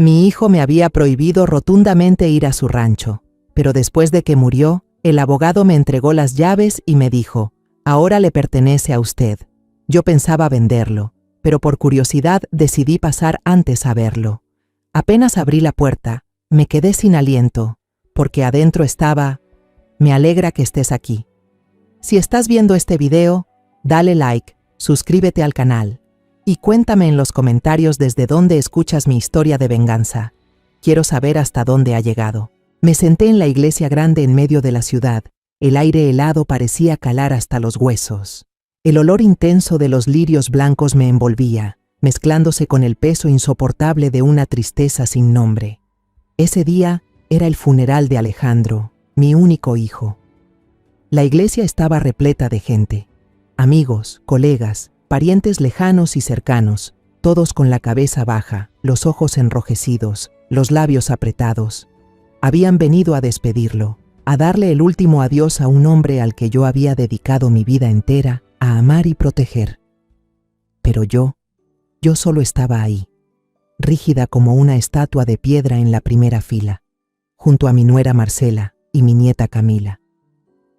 Mi hijo me había prohibido rotundamente ir a su rancho, pero después de que murió, el abogado me entregó las llaves y me dijo: ahora le pertenece a usted. Yo pensaba venderlo, pero por curiosidad decidí pasar antes a verlo. Apenas abrí la puerta, me quedé sin aliento, porque adentro estaba: me alegra que estés aquí. Si estás viendo este video, dale like, suscríbete al canal y cuéntame en los comentarios desde dónde escuchas mi historia de venganza. Quiero saber hasta dónde ha llegado. Me senté en la iglesia grande en medio de la ciudad. El aire helado parecía calar hasta los huesos. El olor intenso de los lirios blancos me envolvía, mezclándose con el peso insoportable de una tristeza sin nombre. Ese día era el funeral de Alejandro, mi único hijo. La iglesia estaba repleta de gente. Amigos, colegas, parientes lejanos y cercanos, todos con la cabeza baja, los ojos enrojecidos, los labios apretados. Habían venido a despedirlo, a darle el último adiós a un hombre al que yo había dedicado mi vida entera a amar y proteger. Pero yo solo estaba ahí, rígida como una estatua de piedra en la primera fila, junto a mi nuera Marcela y mi nieta Camila.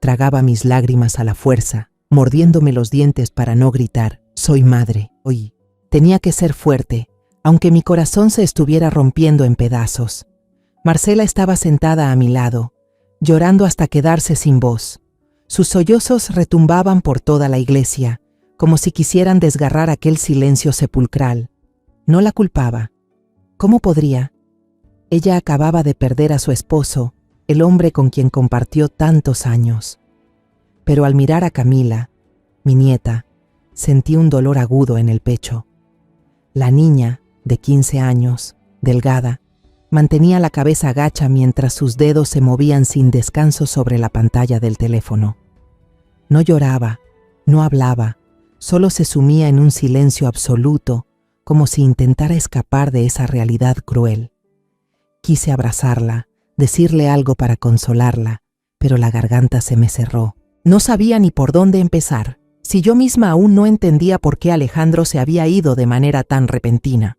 Tragaba mis lágrimas a la fuerza, mordiéndome los dientes para no gritar: soy madre. Hoy tenía que ser fuerte, aunque mi corazón se estuviera rompiendo en pedazos. Marcela estaba sentada a mi lado, llorando hasta quedarse sin voz. Sus sollozos retumbaban por toda la iglesia, como si quisieran desgarrar aquel silencio sepulcral. No la culpaba. ¿Cómo podría? Ella acababa de perder a su esposo, el hombre con quien compartió tantos años. Pero al mirar a Camila, mi nieta, sentí un dolor agudo en el pecho. La niña, de 15 años, delgada, mantenía la cabeza gacha mientras sus dedos se movían sin descanso sobre la pantalla del teléfono. No lloraba, no hablaba, solo se sumía en un silencio absoluto, como si intentara escapar de esa realidad cruel. Quise abrazarla, decirle algo para consolarla, pero la garganta se me cerró. No sabía ni por dónde empezar, si yo misma aún no entendía por qué Alejandro se había ido de manera tan repentina.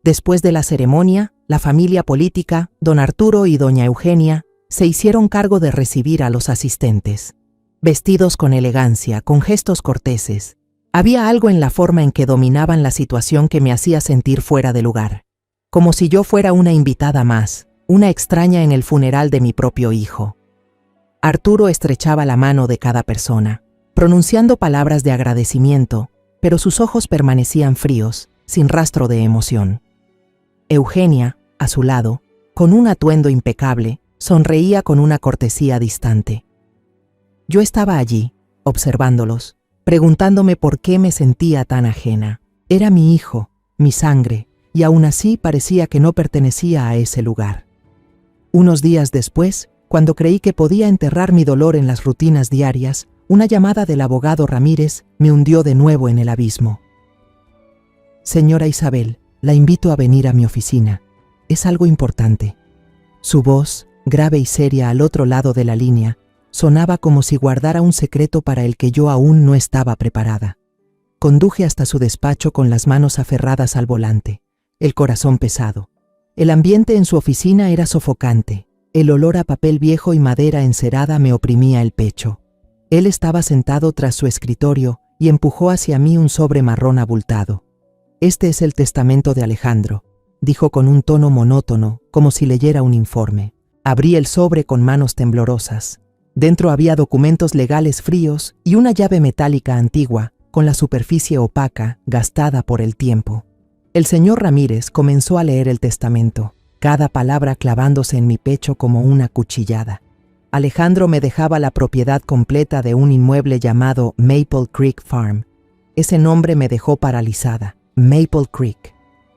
Después de la ceremonia, la familia política, don Arturo y doña Eugenia, se hicieron cargo de recibir a los asistentes. Vestidos con elegancia, con gestos corteses, había algo en la forma en que dominaban la situación que me hacía sentir fuera de lugar, como si yo fuera una invitada más, una extraña en el funeral de mi propio hijo. Arturo estrechaba la mano de cada persona, pronunciando palabras de agradecimiento, pero sus ojos permanecían fríos, sin rastro de emoción. Eugenia, a su lado, con un atuendo impecable, sonreía con una cortesía distante. Yo estaba allí, observándolos, preguntándome por qué me sentía tan ajena. Era mi hijo, mi sangre, y aún así parecía que no pertenecía a ese lugar. Unos días después, cuando creí que podía enterrar mi dolor en las rutinas diarias, una llamada del abogado Ramírez me hundió de nuevo en el abismo. Señora Isabel, la invito a venir a mi oficina. Es algo importante. Su voz, grave y seria al otro lado de la línea, sonaba como si guardara un secreto para el que yo aún no estaba preparada. Conduje hasta su despacho con las manos aferradas al volante, el corazón pesado. El ambiente en su oficina era sofocante. El olor a papel viejo y madera encerada me oprimía el pecho. Él estaba sentado tras su escritorio y empujó hacia mí un sobre marrón abultado. «Este es el testamento de Alejandro», dijo con un tono monótono, como si leyera un informe. Abrí el sobre con manos temblorosas. Dentro había documentos legales fríos y una llave metálica antigua, con la superficie opaca, gastada por el tiempo. El señor Ramírez comenzó a leer el testamento, cada palabra clavándose en mi pecho como una cuchillada. Alejandro me dejaba la propiedad completa de un inmueble llamado Maple Creek Farm. Ese nombre me dejó paralizada. Maple Creek.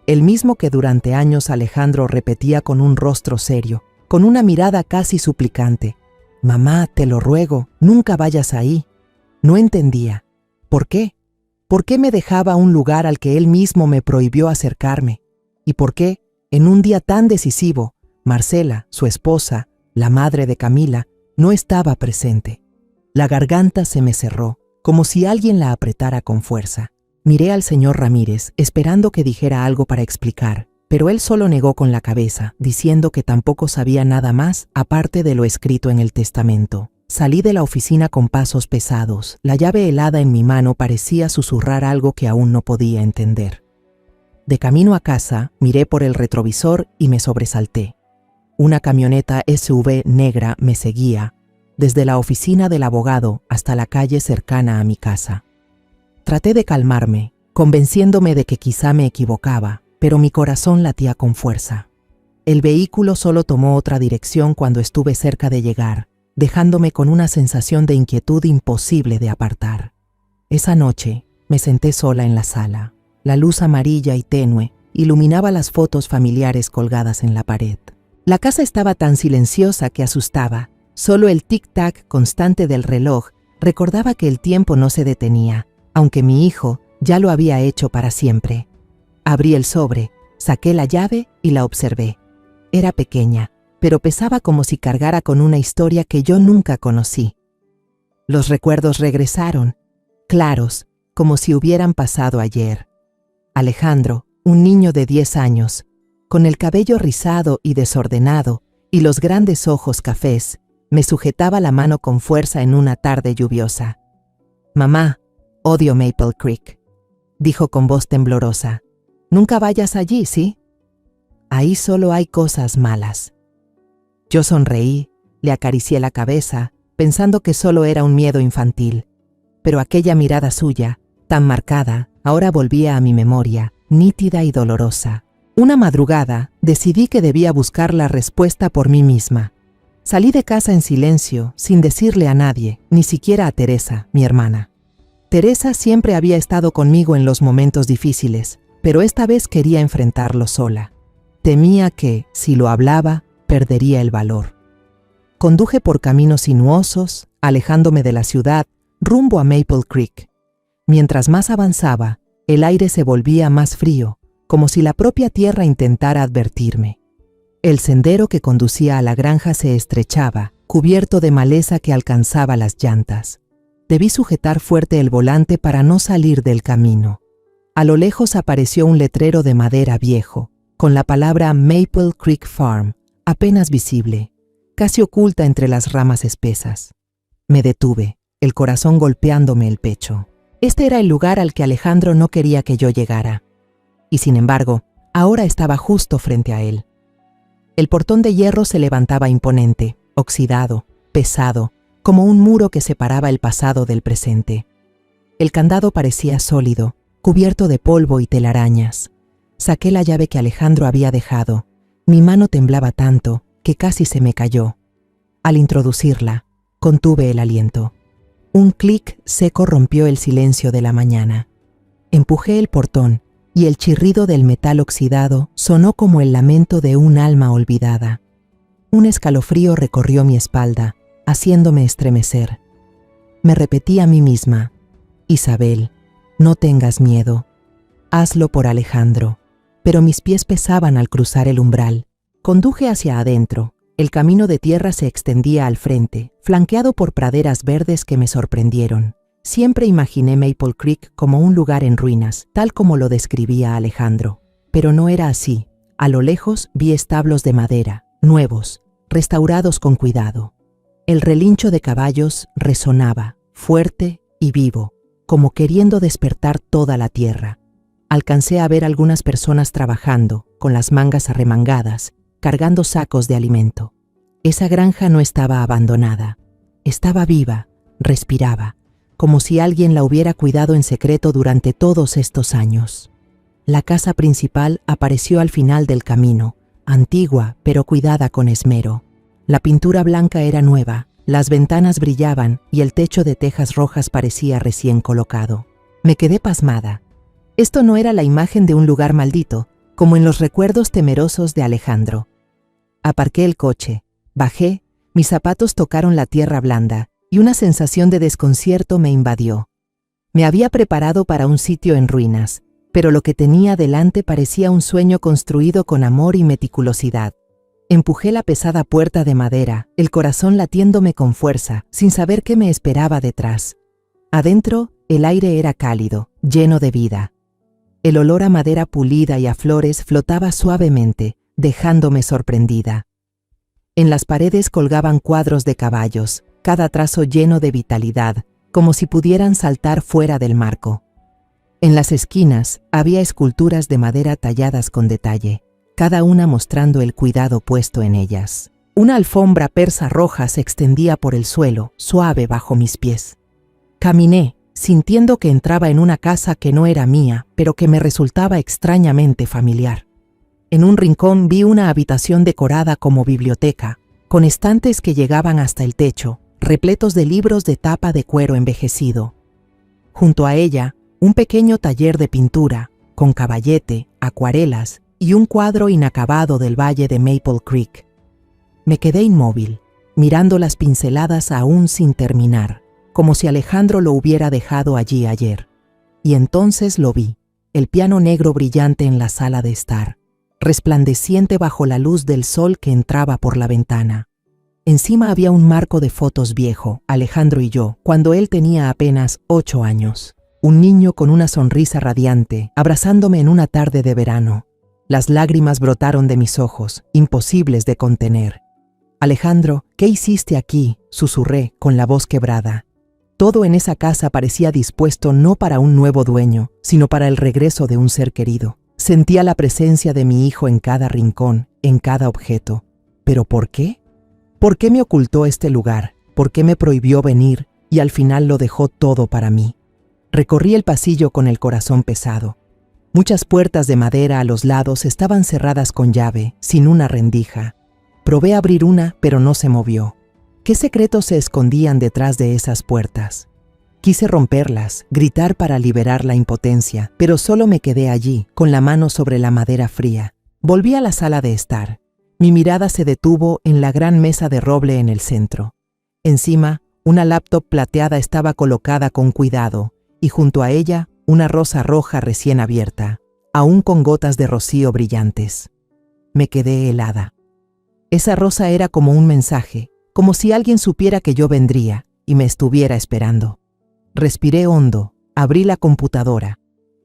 El mismo que durante años Alejandro repetía con un rostro serio, con una mirada casi suplicante. «Mamá, te lo ruego, nunca vayas ahí». No entendía. ¿Por qué? ¿Por qué me dejaba un lugar al que él mismo me prohibió acercarme? ¿Y por qué, en un día tan decisivo, Marcela, su esposa, la madre de Camila, no estaba presente? La garganta se me cerró, como si alguien la apretara con fuerza. Miré al señor Ramírez, esperando que dijera algo para explicar, Pero él solo negó con la cabeza, diciendo que tampoco sabía nada más aparte de lo escrito en el testamento. Salí de la oficina con pasos pesados. La llave helada en mi mano parecía susurrar algo que aún no podía entender. De camino a casa, miré por el retrovisor y me sobresalté. Una camioneta SUV negra me seguía, desde la oficina del abogado hasta la calle cercana a mi casa. Traté de calmarme, convenciéndome de que quizá me equivocaba, pero mi corazón latía con fuerza. El vehículo solo tomó otra dirección cuando estuve cerca de llegar, dejándome con una sensación de inquietud imposible de apartar. Esa noche me senté sola en la sala. La luz amarilla y tenue iluminaba las fotos familiares colgadas en la pared. La casa estaba tan silenciosa que asustaba. Solo el tic-tac constante del reloj recordaba que el tiempo no se detenía, aunque mi hijo ya lo había hecho para siempre. Abrí el sobre, saqué la llave y la observé. Era pequeña, pero pesaba como si cargara con una historia que yo nunca conocí. Los recuerdos regresaron, claros, como si hubieran pasado ayer. Alejandro, un niño de 10 años, con el cabello rizado y desordenado y los grandes ojos cafés, me sujetaba la mano con fuerza en una tarde lluviosa. «Mamá, odio Maple Creek», dijo con voz temblorosa. «Nunca vayas allí, ¿sí? Ahí solo hay cosas malas». Yo sonreí, le acaricié la cabeza, pensando que solo era un miedo infantil. Pero aquella mirada suya, tan marcada, ahora volvía a mi memoria, nítida y dolorosa. Una madrugada, decidí que debía buscar la respuesta por mí misma. Salí de casa en silencio, sin decirle a nadie, ni siquiera a Teresa, mi hermana. Teresa siempre había estado conmigo en los momentos difíciles, pero esta vez quería enfrentarlo sola. Temía que, si lo hablaba, perdería el valor. Conduje por caminos sinuosos, alejándome de la ciudad, rumbo a Maple Creek. Mientras más avanzaba, el aire se volvía más frío, como si la propia tierra intentara advertirme. El sendero que conducía a la granja se estrechaba, cubierto de maleza que alcanzaba las llantas. Debí sujetar fuerte el volante para no salir del camino. A lo lejos apareció un letrero de madera viejo, con la palabra Maple Creek Farm, apenas visible, casi oculta entre las ramas espesas. Me detuve, el corazón golpeándome el pecho. Este era el lugar al que Alejandro no quería que yo llegara. Y sin embargo, ahora estaba justo frente a él. El portón de hierro se levantaba imponente, oxidado, pesado, como un muro que separaba el pasado del presente. El candado parecía sólido, cubierto de polvo y telarañas. Saqué la llave que Alejandro había dejado. Mi mano temblaba tanto que casi se me cayó. Al introducirla, contuve el aliento. Un clic seco rompió el silencio de la mañana. Empujé el portón y el chirrido del metal oxidado sonó como el lamento de un alma olvidada. Un escalofrío recorrió mi espalda, haciéndome estremecer. Me repetí a mí misma: «Isabel, no tengas miedo. Hazlo por Alejandro». Pero mis pies pesaban al cruzar el umbral. Conduje hacia adentro. El camino de tierra se extendía al frente, flanqueado por praderas verdes que me sorprendieron. Siempre imaginé Maple Creek como un lugar en ruinas, tal como lo describía Alejandro. Pero no era así. A lo lejos vi establos de madera, nuevos, restaurados con cuidado. El relincho de caballos resonaba, fuerte y vivo, como queriendo despertar toda la tierra. Alcancé a ver algunas personas trabajando, con las mangas arremangadas, cargando sacos de alimento. Esa granja no estaba abandonada. Estaba viva, respiraba, como si alguien la hubiera cuidado en secreto durante todos estos años. La casa principal apareció al final del camino, antigua pero cuidada con esmero. La pintura blanca era nueva, las ventanas brillaban y el techo de tejas rojas parecía recién colocado. Me quedé pasmada. Esto no era la imagen de un lugar maldito, como en los recuerdos temerosos de Alejandro. Aparqué el coche, bajé, mis zapatos tocaron la tierra blanda y una sensación de desconcierto me invadió. Me había preparado para un sitio en ruinas, pero lo que tenía delante parecía un sueño construido con amor y meticulosidad. Empujé la pesada puerta de madera, el corazón latiéndome con fuerza, sin saber qué me esperaba detrás. Adentro, el aire era cálido, lleno de vida. El olor a madera pulida y a flores flotaba suavemente, dejándome sorprendida. En las paredes colgaban cuadros de caballos, cada trazo lleno de vitalidad, como si pudieran saltar fuera del marco. En las esquinas había esculturas de madera talladas con detalle, cada una mostrando el cuidado puesto en ellas. Una alfombra persa roja se extendía por el suelo, suave bajo mis pies. Caminé, sintiendo que entraba en una casa que no era mía, pero que me resultaba extrañamente familiar. En un rincón vi una habitación decorada como biblioteca, con estantes que llegaban hasta el techo, repletos de libros de tapa de cuero envejecido. Junto a ella, un pequeño taller de pintura, con caballete, acuarelas y un cuadro inacabado del valle de Maple Creek. Me quedé inmóvil, mirando las pinceladas aún sin terminar, como si Alejandro lo hubiera dejado allí ayer. Y entonces lo vi, el piano negro brillante en la sala de estar, resplandeciente bajo la luz del sol que entraba por la ventana. Encima había un marco de fotos viejo, Alejandro y yo, cuando él tenía apenas 8 años. Un niño con una sonrisa radiante, abrazándome en una tarde de verano. Las lágrimas brotaron de mis ojos, imposibles de contener. «Alejandro, ¿qué hiciste aquí?», susurré con la voz quebrada. Todo en esa casa parecía dispuesto no para un nuevo dueño, sino para el regreso de un ser querido. Sentía la presencia de mi hijo en cada rincón, en cada objeto. ¿Pero por qué? ¿Por qué me ocultó este lugar? ¿Por qué me prohibió venir y al final lo dejó todo para mí? Recorrí el pasillo con el corazón pesado. Muchas puertas de madera a los lados estaban cerradas con llave, sin una rendija. Probé abrir una, pero no se movió. ¿Qué secretos se escondían detrás de esas puertas? Quise romperlas, gritar para liberar la impotencia, pero solo me quedé allí, con la mano sobre la madera fría. Volví a la sala de estar. Mi mirada se detuvo en la gran mesa de roble en el centro. Encima, una laptop plateada estaba colocada con cuidado, y junto a ella, una rosa roja recién abierta, aún con gotas de rocío brillantes. Me quedé helada. Esa rosa era como un mensaje, como si alguien supiera que yo vendría y me estuviera esperando. Respiré hondo, abrí la computadora.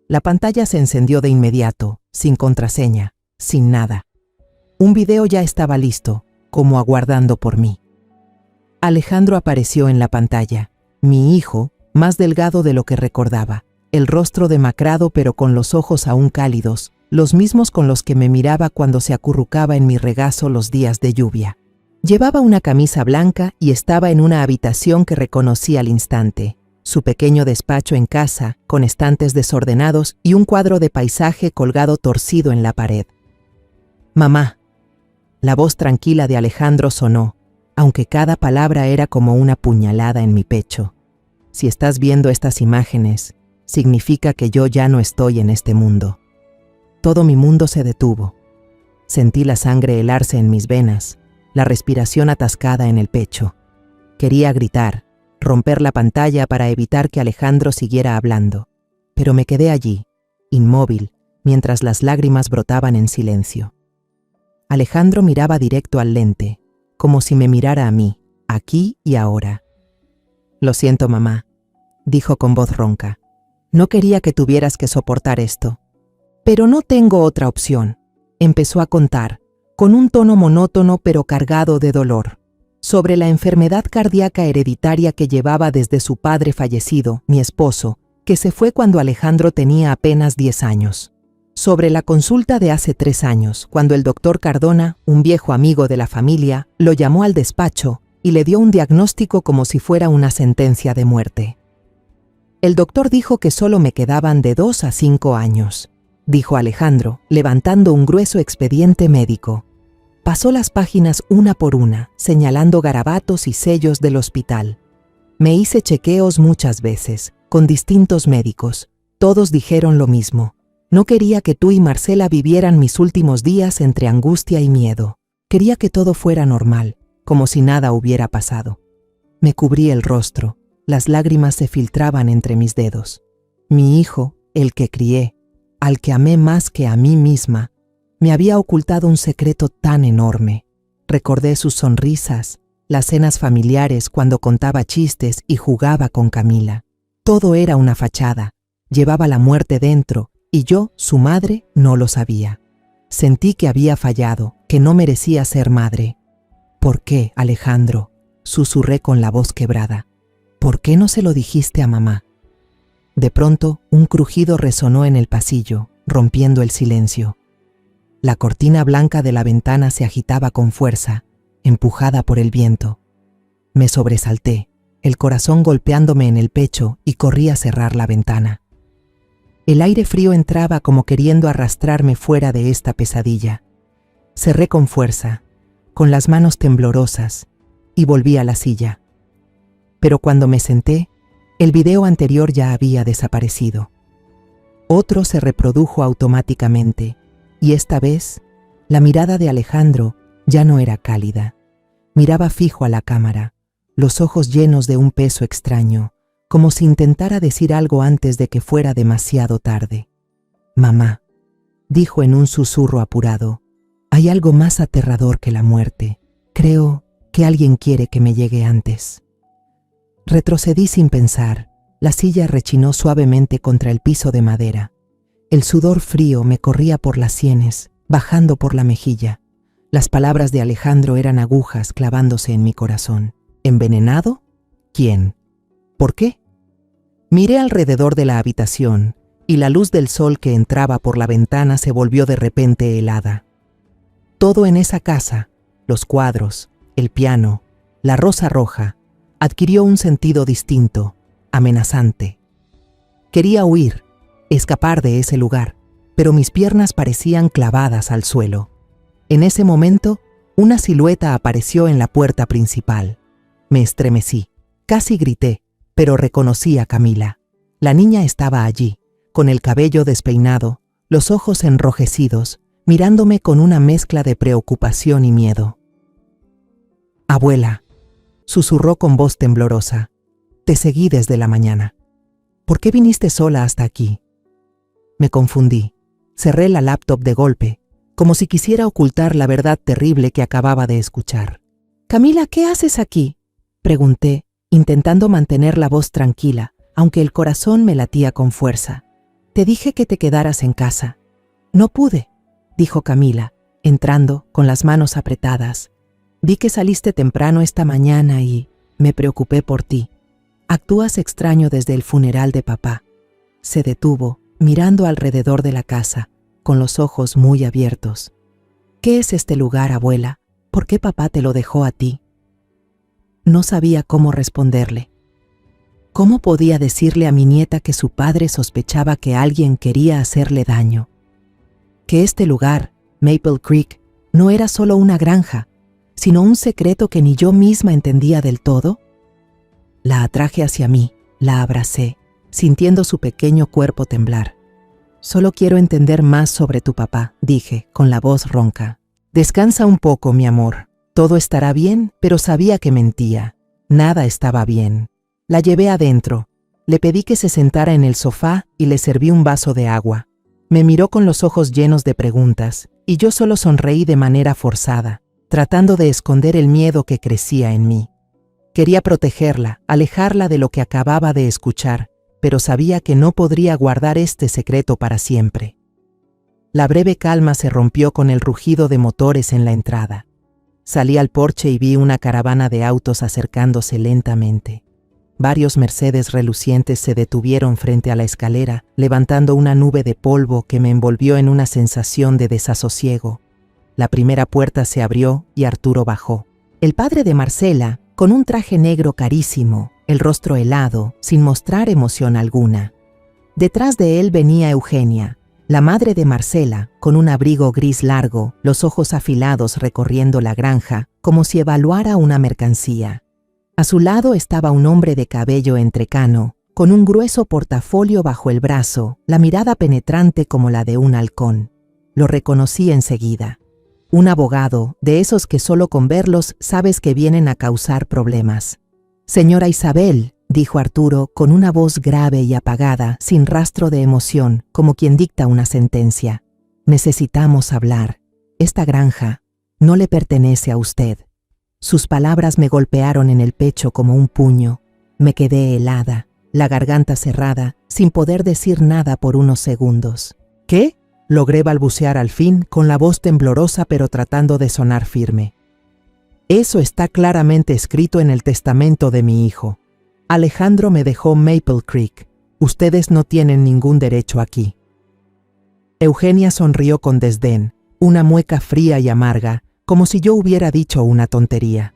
La pantalla se encendió de inmediato, sin contraseña, sin nada. Un video ya estaba listo, como aguardando por mí. Alejandro apareció en la pantalla, mi hijo, más delgado de lo que recordaba, el rostro demacrado pero con los ojos aún cálidos, los mismos con los que me miraba cuando se acurrucaba en mi regazo los días de lluvia. Llevaba una camisa blanca y estaba en una habitación que reconocí al instante, su pequeño despacho en casa, con estantes desordenados y un cuadro de paisaje colgado torcido en la pared. «Mamá». La voz tranquila de Alejandro sonó, aunque cada palabra era como una puñalada en mi pecho. «Si estás viendo estas imágenes, significa que yo ya no estoy en este mundo». Todo mi mundo se detuvo. Sentí la sangre helarse en mis venas, la respiración atascada en el pecho. Quería gritar, romper la pantalla para evitar que Alejandro siguiera hablando, pero me quedé allí, inmóvil, mientras las lágrimas brotaban en silencio. Alejandro miraba directo al lente, como si me mirara a mí, aquí y ahora. «Lo siento, mamá», dijo con voz ronca. «No quería que tuvieras que soportar esto». «Pero no tengo otra opción», empezó a contar, con un tono monótono pero cargado de dolor, sobre la enfermedad cardíaca hereditaria que llevaba desde su padre fallecido, mi esposo, que se fue cuando Alejandro tenía apenas 10 años. Sobre la consulta de hace 3 años, cuando el doctor Cardona, un viejo amigo de la familia, lo llamó al despacho y le dio un diagnóstico como si fuera una sentencia de muerte. «El doctor dijo que solo me quedaban de 2 a 5 años», dijo Alejandro, levantando un grueso expediente médico. Pasó las páginas una por una, señalando garabatos y sellos del hospital. Me hice chequeos muchas veces, con distintos médicos. Todos dijeron lo mismo. No quería que tú y Marcela vivieran mis últimos días entre angustia y miedo. Quería que todo fuera normal, como si nada hubiera pasado. Me cubrí el rostro. Las lágrimas se filtraban entre mis dedos. Mi hijo, el que crié, al que amé más que a mí misma, me había ocultado un secreto tan enorme. Recordé sus sonrisas, las cenas familiares cuando contaba chistes y jugaba con Camila. Todo era una fachada. Llevaba la muerte dentro y yo, su madre, no lo sabía. Sentí que había fallado, que no merecía ser madre. ¿Por qué, Alejandro?, susurré con la voz quebrada. ¿Por qué no se lo dijiste a mamá? De pronto, un crujido resonó en el pasillo, rompiendo el silencio. La cortina blanca de la ventana se agitaba con fuerza, empujada por el viento. Me sobresalté, el corazón golpeándome en el pecho, y corrí a cerrar la ventana. El aire frío entraba como queriendo arrastrarme fuera de esta pesadilla. Cerré con fuerza, con las manos temblorosas, y volví a la silla. Pero cuando me senté, el video anterior ya había desaparecido. Otro se reprodujo automáticamente, y esta vez, la mirada de Alejandro ya no era cálida. Miraba fijo a la cámara, los ojos llenos de un peso extraño, como si intentara decir algo antes de que fuera demasiado tarde. «Mamá», dijo en un susurro apurado, «hay algo más aterrador que la muerte. Creo que alguien quiere que me llegue antes». Retrocedí sin pensar. La silla rechinó suavemente contra el piso de madera. El sudor frío me corría por las sienes, bajando por la mejilla. Las palabras de Alejandro eran agujas clavándose en mi corazón. ¿Envenenado? ¿Quién? ¿Por qué? Miré alrededor de la habitación, y la luz del sol que entraba por la ventana se volvió de repente helada. Todo en esa casa, los cuadros, el piano, la rosa roja, adquirió un sentido distinto, amenazante. Quería huir, escapar de ese lugar, pero mis piernas parecían clavadas al suelo. En ese momento, una silueta apareció en la puerta principal. Me estremecí, casi grité, pero reconocí a Camila. La niña estaba allí, con el cabello despeinado, los ojos enrojecidos, mirándome con una mezcla de preocupación y miedo. «Abuela», susurró con voz temblorosa, «te seguí desde la mañana. ¿Por qué viniste sola hasta aquí?» Me confundí. Cerré la laptop de golpe, como si quisiera ocultar la verdad terrible que acababa de escuchar. «Camila, ¿qué haces aquí?», pregunté, intentando mantener la voz tranquila, aunque el corazón me latía con fuerza. «Te dije que te quedaras en casa». «No pude», dijo Camila, entrando con las manos apretadas. «Vi que saliste temprano esta mañana y me preocupé por ti. Actúas extraño desde el funeral de papá». Se detuvo, mirando alrededor de la casa, con los ojos muy abiertos. «¿Qué es este lugar, abuela? ¿Por qué papá te lo dejó a ti?» No sabía cómo responderle. ¿Cómo podía decirle a mi nieta que su padre sospechaba que alguien quería hacerle daño? Que este lugar, Maple Creek, no era solo una granja, sino un secreto que ni yo misma entendía del todo. La atraje hacia mí, la abracé, sintiendo su pequeño cuerpo temblar. «Solo quiero entender más sobre tu papá», dije, con la voz ronca. «Descansa un poco, mi amor. Todo estará bien», pero sabía que mentía. Nada estaba bien. La llevé adentro. Le pedí que se sentara en el sofá y le serví un vaso de agua. Me miró con los ojos llenos de preguntas, y yo solo sonreí de manera forzada, tratando de esconder el miedo que crecía en mí. Quería protegerla, alejarla de lo que acababa de escuchar, pero sabía que no podría guardar este secreto para siempre. La breve calma se rompió con el rugido de motores en la entrada. Salí al porche y vi una caravana de autos acercándose lentamente. Varios Mercedes relucientes se detuvieron frente a la escalera, levantando una nube de polvo que me envolvió en una sensación de desasosiego. La primera puerta se abrió y Arturo bajó. El padre de Marcela, con un traje negro carísimo, el rostro helado, sin mostrar emoción alguna. Detrás de él venía Eugenia, la madre de Marcela, con un abrigo gris largo, los ojos afilados recorriendo la granja, como si evaluara una mercancía. A su lado estaba un hombre de cabello entrecano, con un grueso portafolio bajo el brazo, la mirada penetrante como la de un halcón. Lo reconocí enseguida. Un abogado, de esos que solo con verlos sabes que vienen a causar problemas. «Señora Isabel», dijo Arturo con una voz grave y apagada, sin rastro de emoción, como quien dicta una sentencia. «Necesitamos hablar. Esta granja no le pertenece a usted». Sus palabras me golpearon en el pecho como un puño. Me quedé helada, la garganta cerrada, sin poder decir nada por unos segundos. ¿Qué? Logré balbucear al fin, con la voz temblorosa pero tratando de sonar firme. Eso está claramente escrito en el testamento de mi hijo. Alejandro me dejó Maple Creek. Ustedes no tienen ningún derecho aquí. Eugenia sonrió con desdén, una mueca fría y amarga, como si yo hubiera dicho una tontería.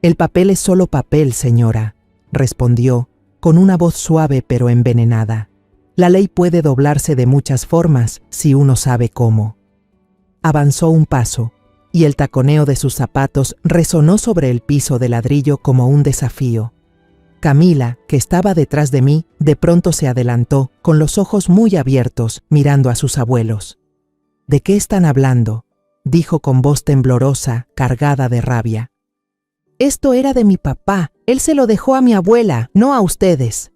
El papel es solo papel, señora, respondió, con una voz suave pero envenenada. La ley puede doblarse de muchas formas si uno sabe cómo. Avanzó un paso, y el taconeo de sus zapatos resonó sobre el piso de ladrillo como un desafío. Camila, que estaba detrás de mí, de pronto se adelantó, con los ojos muy abiertos, mirando a sus abuelos. ¿De qué están hablando?, dijo con voz temblorosa, cargada de rabia. Esto era de mi papá. Él se lo dejó a mi abuela, no a ustedes.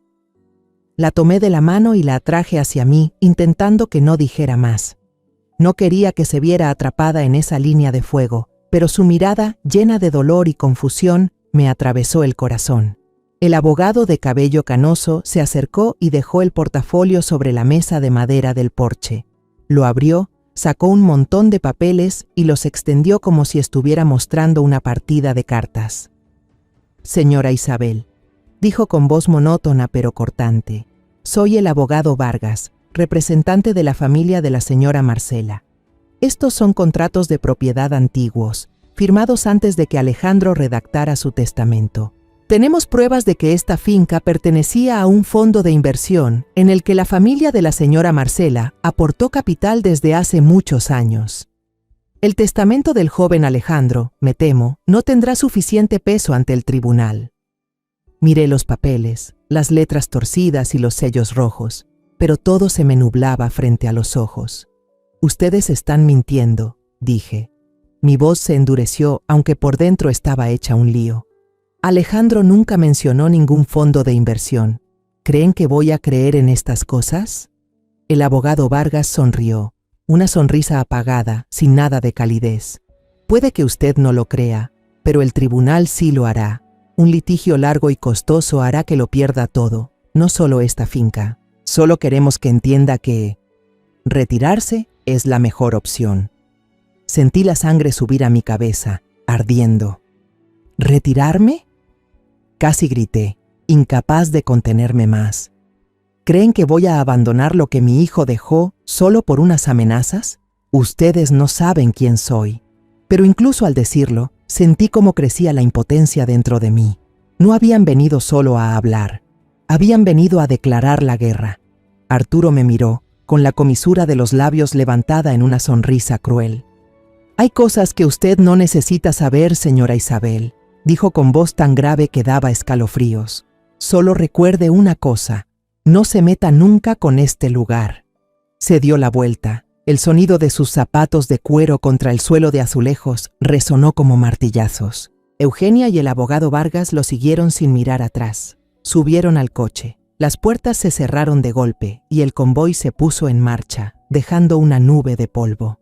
La tomé de la mano y la atraje hacia mí, intentando que no dijera más. No quería que se viera atrapada en esa línea de fuego, pero su mirada, llena de dolor y confusión, me atravesó el corazón. El abogado de cabello canoso se acercó y dejó el portafolio sobre la mesa de madera del porche. Lo abrió, sacó un montón de papeles y los extendió como si estuviera mostrando una partida de cartas. Señora Isabel, dijo con voz monótona pero cortante, soy el abogado Vargas, representante de la familia de la señora Marcela. Estos son contratos de propiedad antiguos, firmados antes de que Alejandro redactara su testamento. Tenemos pruebas de que esta finca pertenecía a un fondo de inversión en el que la familia de la señora Marcela aportó capital desde hace muchos años. El testamento del joven Alejandro, me temo, no tendrá suficiente peso ante el tribunal. Miré los papeles, las letras torcidas y los sellos rojos, pero todo se me nublaba frente a los ojos. Ustedes están mintiendo, dije. Mi voz se endureció, aunque por dentro estaba hecha un lío. Alejandro nunca mencionó ningún fondo de inversión. ¿Creen que voy a creer en estas cosas? El abogado Vargas sonrió, una sonrisa apagada, sin nada de calidez. Puede que usted no lo crea, pero el tribunal sí lo hará. Un litigio largo y costoso hará que lo pierda todo, no solo esta finca. Solo queremos que entienda que retirarse es la mejor opción. Sentí la sangre subir a mi cabeza, ardiendo. ¿Retirarme? Casi grité, incapaz de contenerme más. ¿Creen que voy a abandonar lo que mi hijo dejó solo por unas amenazas? Ustedes no saben quién soy. Pero incluso al decirlo, sentí cómo crecía la impotencia dentro de mí. No habían venido solo a hablar. Habían venido a declarar la guerra. Arturo me miró, con la comisura de los labios levantada en una sonrisa cruel. Hay cosas que usted no necesita saber, señora Isabel, dijo con voz tan grave que daba escalofríos. Solo recuerde una cosa, no se meta nunca con este lugar. Se dio la vuelta. El sonido de sus zapatos de cuero contra el suelo de azulejos resonó como martillazos. Eugenia y el abogado Vargas lo siguieron sin mirar atrás. Subieron al coche. Las puertas se cerraron de golpe y el convoy se puso en marcha, dejando una nube de polvo.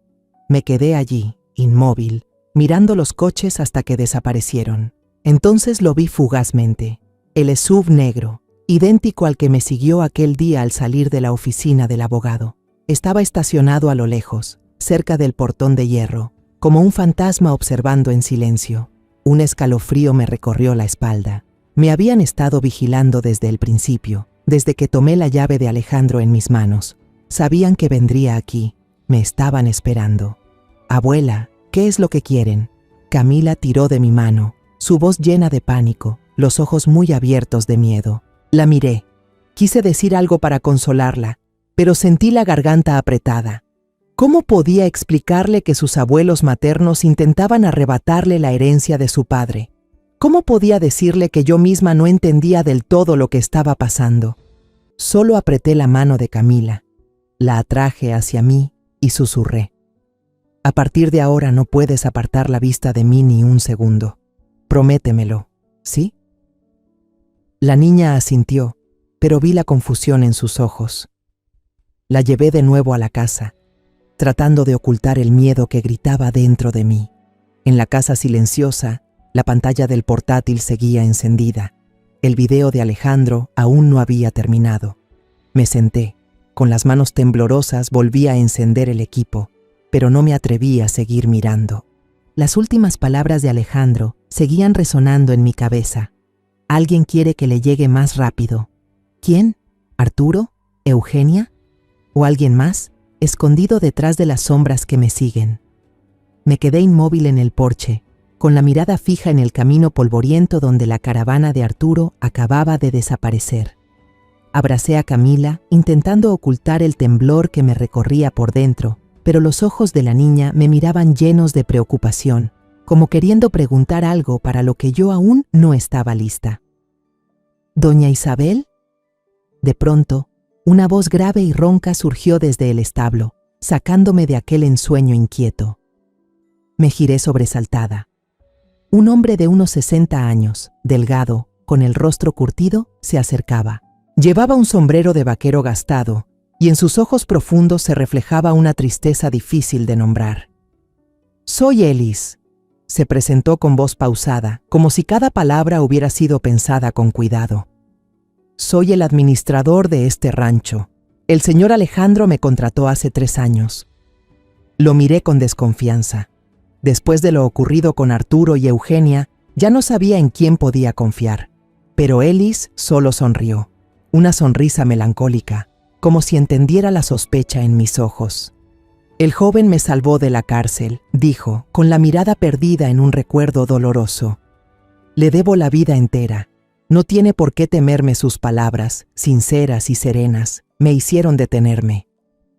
Me quedé allí, inmóvil, mirando los coches hasta que desaparecieron. Entonces lo vi fugazmente. El SUV negro, idéntico al que me siguió aquel día al salir de la oficina del abogado. Estaba estacionado a lo lejos, cerca del portón de hierro, como un fantasma observando en silencio. Un escalofrío me recorrió la espalda. Me habían estado vigilando desde el principio, desde que tomé la llave de Alejandro en mis manos. Sabían que vendría aquí. Me estaban esperando. Abuela, ¿qué es lo que quieren? Camila tiró de mi mano, su voz llena de pánico, los ojos muy abiertos de miedo. La miré. Quise decir algo para consolarla, pero sentí la garganta apretada. ¿Cómo podía explicarle que sus abuelos maternos intentaban arrebatarle la herencia de su padre? ¿Cómo podía decirle que yo misma no entendía del todo lo que estaba pasando? Solo apreté la mano de Camila, la atraje hacia mí y susurré. A partir de ahora no puedes apartar la vista de mí ni un segundo. Prométemelo, ¿sí? La niña asintió, pero vi la confusión en sus ojos. La llevé de nuevo a la casa, tratando de ocultar el miedo que gritaba dentro de mí. En la casa silenciosa, la pantalla del portátil seguía encendida. El video de Alejandro aún no había terminado. Me senté, Con las manos temblorosas volví a encender el equipo, pero no me atreví a seguir mirando. Las últimas palabras de Alejandro seguían resonando en mi cabeza. Alguien quiere que le llegue más rápido. ¿Quién? ¿Arturo? ¿Eugenia? ¿O alguien más, escondido detrás de las sombras que me siguen? Me quedé inmóvil en el porche, con la mirada fija en el camino polvoriento donde la caravana de Arturo acababa de desaparecer. Abracé a Camila, intentando ocultar el temblor que me recorría por dentro, pero los ojos de la niña me miraban llenos de preocupación, como queriendo preguntar algo para lo que yo aún no estaba lista. ¿Doña Isabel? De pronto, una voz grave y ronca surgió desde el establo, sacándome de aquel ensueño inquieto. Me giré sobresaltada. Un hombre de unos 60 años, delgado, con el rostro curtido, se acercaba. Llevaba un sombrero de vaquero gastado, y en sus ojos profundos se reflejaba una tristeza difícil de nombrar. «Soy Ellis», se presentó con voz pausada, como si cada palabra hubiera sido pensada con cuidado. «Soy el administrador de este rancho. El señor Alejandro me contrató hace 3 años». Lo miré con desconfianza. Después de lo ocurrido con Arturo y Eugenia, ya no sabía en quién podía confiar. Pero Ellis solo sonrió, una sonrisa melancólica, como si entendiera la sospecha en mis ojos. «El joven me salvó de la cárcel», dijo, con la mirada perdida en un recuerdo doloroso. «Le debo la vida entera. No tiene por qué temerme sus palabras, sinceras y serenas, me hicieron detenerme».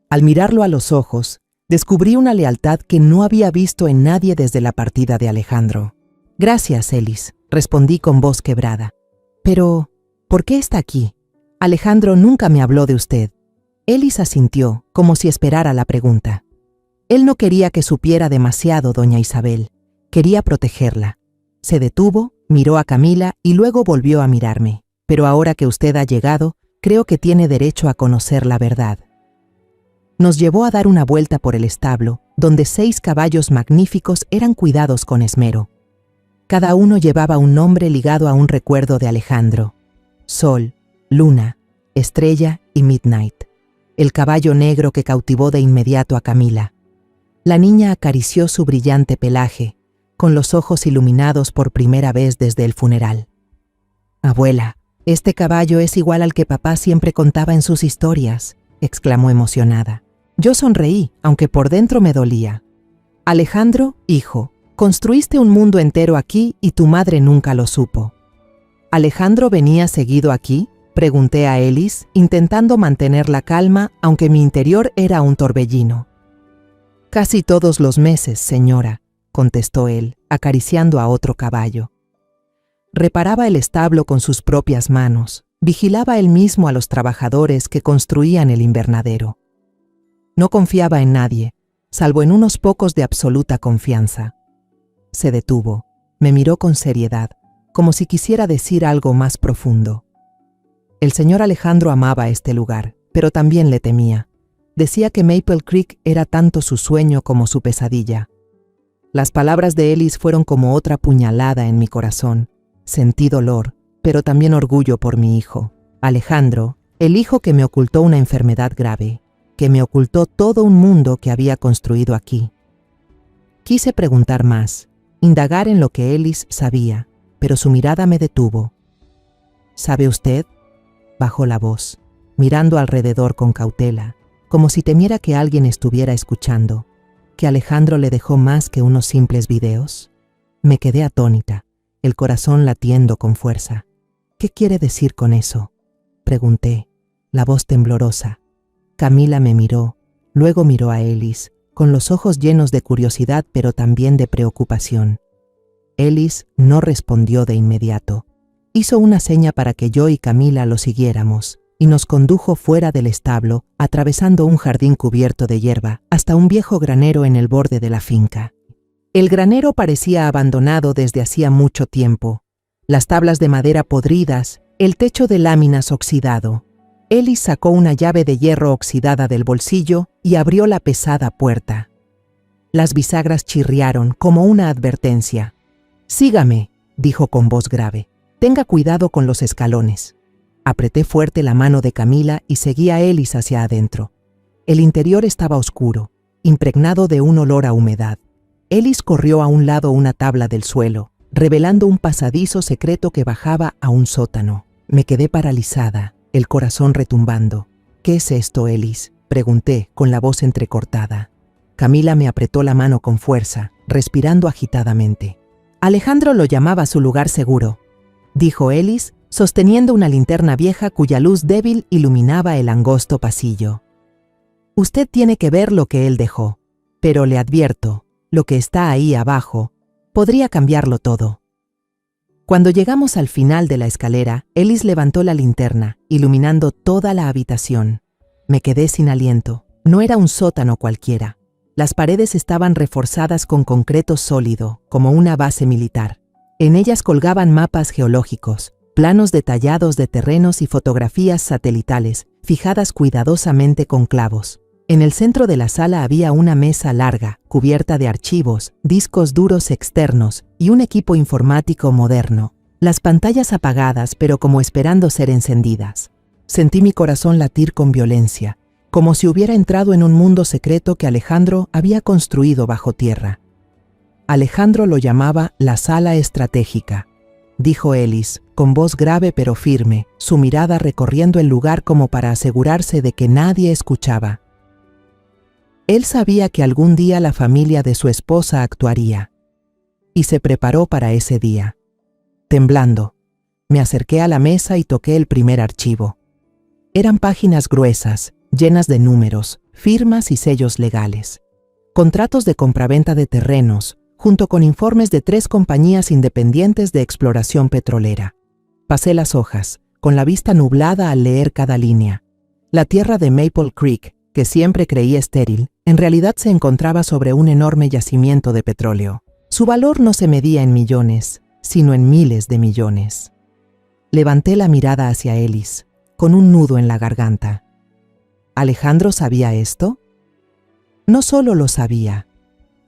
Al mirarlo a los ojos, descubrí una lealtad que no había visto en nadie desde la partida de Alejandro. «Gracias, Ellis», respondí con voz quebrada. «Pero, ¿por qué está aquí? Alejandro nunca me habló de usted». Ellis asintió, como si esperara la pregunta. Él no quería que supiera demasiado, doña Isabel. Quería protegerla. Se detuvo, miró a Camila y luego volvió a mirarme. «Pero ahora que usted ha llegado, creo que tiene derecho a conocer la verdad». Nos llevó a dar una vuelta por el establo, donde 6 caballos magníficos eran cuidados con esmero. Cada uno llevaba un nombre ligado a un recuerdo de Alejandro: Sol, Luna, Estrella y Midnight. El caballo negro que cautivó de inmediato a Camila. La niña acarició su brillante pelaje, con los ojos iluminados por primera vez desde el funeral. «Abuela, este caballo es igual al que papá siempre contaba en sus historias», exclamó emocionada. Yo sonreí, aunque por dentro me dolía. «Alejandro, hijo, construiste un mundo entero aquí y tu madre nunca lo supo». «¿Alejandro venía seguido aquí?», pregunté a Ellis, intentando mantener la calma, aunque mi interior era un torbellino. «Casi todos los meses, señora», contestó él, acariciando a otro caballo. Reparaba el establo con sus propias manos, vigilaba él mismo a los trabajadores que construían el invernadero. No confiaba en nadie, salvo en unos pocos de absoluta confianza. Se detuvo, me miró con seriedad, como si quisiera decir algo más profundo. El señor Alejandro amaba este lugar, pero también le temía. Decía que Maple Creek era tanto su sueño como su pesadilla. Las palabras de Ellis fueron como otra puñalada en mi corazón. Sentí dolor, pero también orgullo por mi hijo, Alejandro, el hijo que me ocultó una enfermedad grave, que me ocultó todo un mundo que había construido aquí. Quise preguntar más, indagar en lo que Ellis sabía, pero su mirada me detuvo. «¿Sabe usted?», bajó la voz, mirando alrededor con cautela, como si temiera que alguien estuviera escuchando, «que Alejandro le dejó más que unos simples videos». Me quedé atónita, el corazón latiendo con fuerza. «¿Qué quiere decir con eso?», pregunté, la voz temblorosa. Camila me miró, luego miró a Ellis, con los ojos llenos de curiosidad pero también de preocupación. Ellis no respondió de inmediato. Hizo una seña para que yo y Camila lo siguiéramos, y nos condujo fuera del establo, atravesando un jardín cubierto de hierba, hasta un viejo granero en el borde de la finca. El granero parecía abandonado desde hacía mucho tiempo. Las tablas de madera podridas, el techo de láminas oxidado. Ellis sacó una llave de hierro oxidada del bolsillo y abrió la pesada puerta. Las bisagras chirriaron como una advertencia. «Sígame», dijo con voz grave. «Tenga cuidado con los escalones». Apreté fuerte la mano de Camila y seguí a Ellis hacia adentro. El interior estaba oscuro, impregnado de un olor a humedad. Ellis corrió a un lado una tabla del suelo, revelando un pasadizo secreto que bajaba a un sótano. Me quedé paralizada, el corazón retumbando. «¿Qué es esto, Ellis?», pregunté, con la voz entrecortada. Camila me apretó la mano con fuerza, respirando agitadamente. «Alejandro lo llamaba su lugar seguro», dijo Ellis, sosteniendo una linterna vieja cuya luz débil iluminaba el angosto pasillo. «Usted tiene que ver lo que él dejó, pero le advierto, lo que está ahí abajo podría cambiarlo todo». Cuando llegamos al final de la escalera, Ellis levantó la linterna, iluminando toda la habitación. Me quedé sin aliento. No era un sótano cualquiera. Las paredes estaban reforzadas con concreto sólido, como una base militar. En ellas colgaban mapas geológicos, planos detallados de terrenos y fotografías satelitales, fijadas cuidadosamente con clavos. En el centro de la sala había una mesa larga, cubierta de archivos, discos duros externos y un equipo informático moderno. Las pantallas apagadas, pero como esperando ser encendidas. Sentí mi corazón latir con violencia, como si hubiera entrado en un mundo secreto que Alejandro había construido bajo tierra. Alejandro lo llamaba la sala estratégica, dijo Ellis, con voz grave pero firme, su mirada recorriendo el lugar como para asegurarse de que nadie escuchaba. Él sabía que algún día la familia de su esposa actuaría, y se preparó para ese día. Temblando, me acerqué a la mesa y toqué el primer archivo. Eran páginas gruesas, llenas de números, firmas y sellos legales. Contratos de compraventa de terrenos, junto con informes de 3 compañías independientes de exploración petrolera. Pasé las hojas, con la vista nublada al leer cada línea. La tierra de Maple Creek, que siempre creí estéril, en realidad se encontraba sobre un enorme yacimiento de petróleo. Su valor no se medía en millones, sino en miles de millones. Levanté la mirada hacia Ellis, con un nudo en la garganta. ¿Alejandro sabía esto? No solo lo sabía,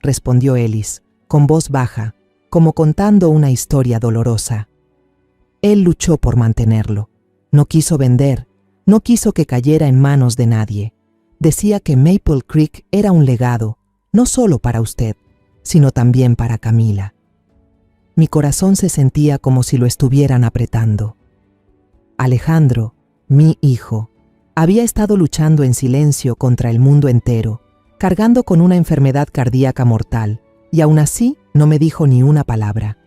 respondió Ellis, con voz baja, como contando una historia dolorosa. Él luchó por mantenerlo. No quiso vender, no quiso que cayera en manos de nadie. Decía que Maple Creek era un legado, no solo para usted, sino también para Camila. Mi corazón se sentía como si lo estuvieran apretando. Alejandro, mi hijo, había estado luchando en silencio contra el mundo entero, cargando con una enfermedad cardíaca mortal, y aún así no me dijo ni una palabra.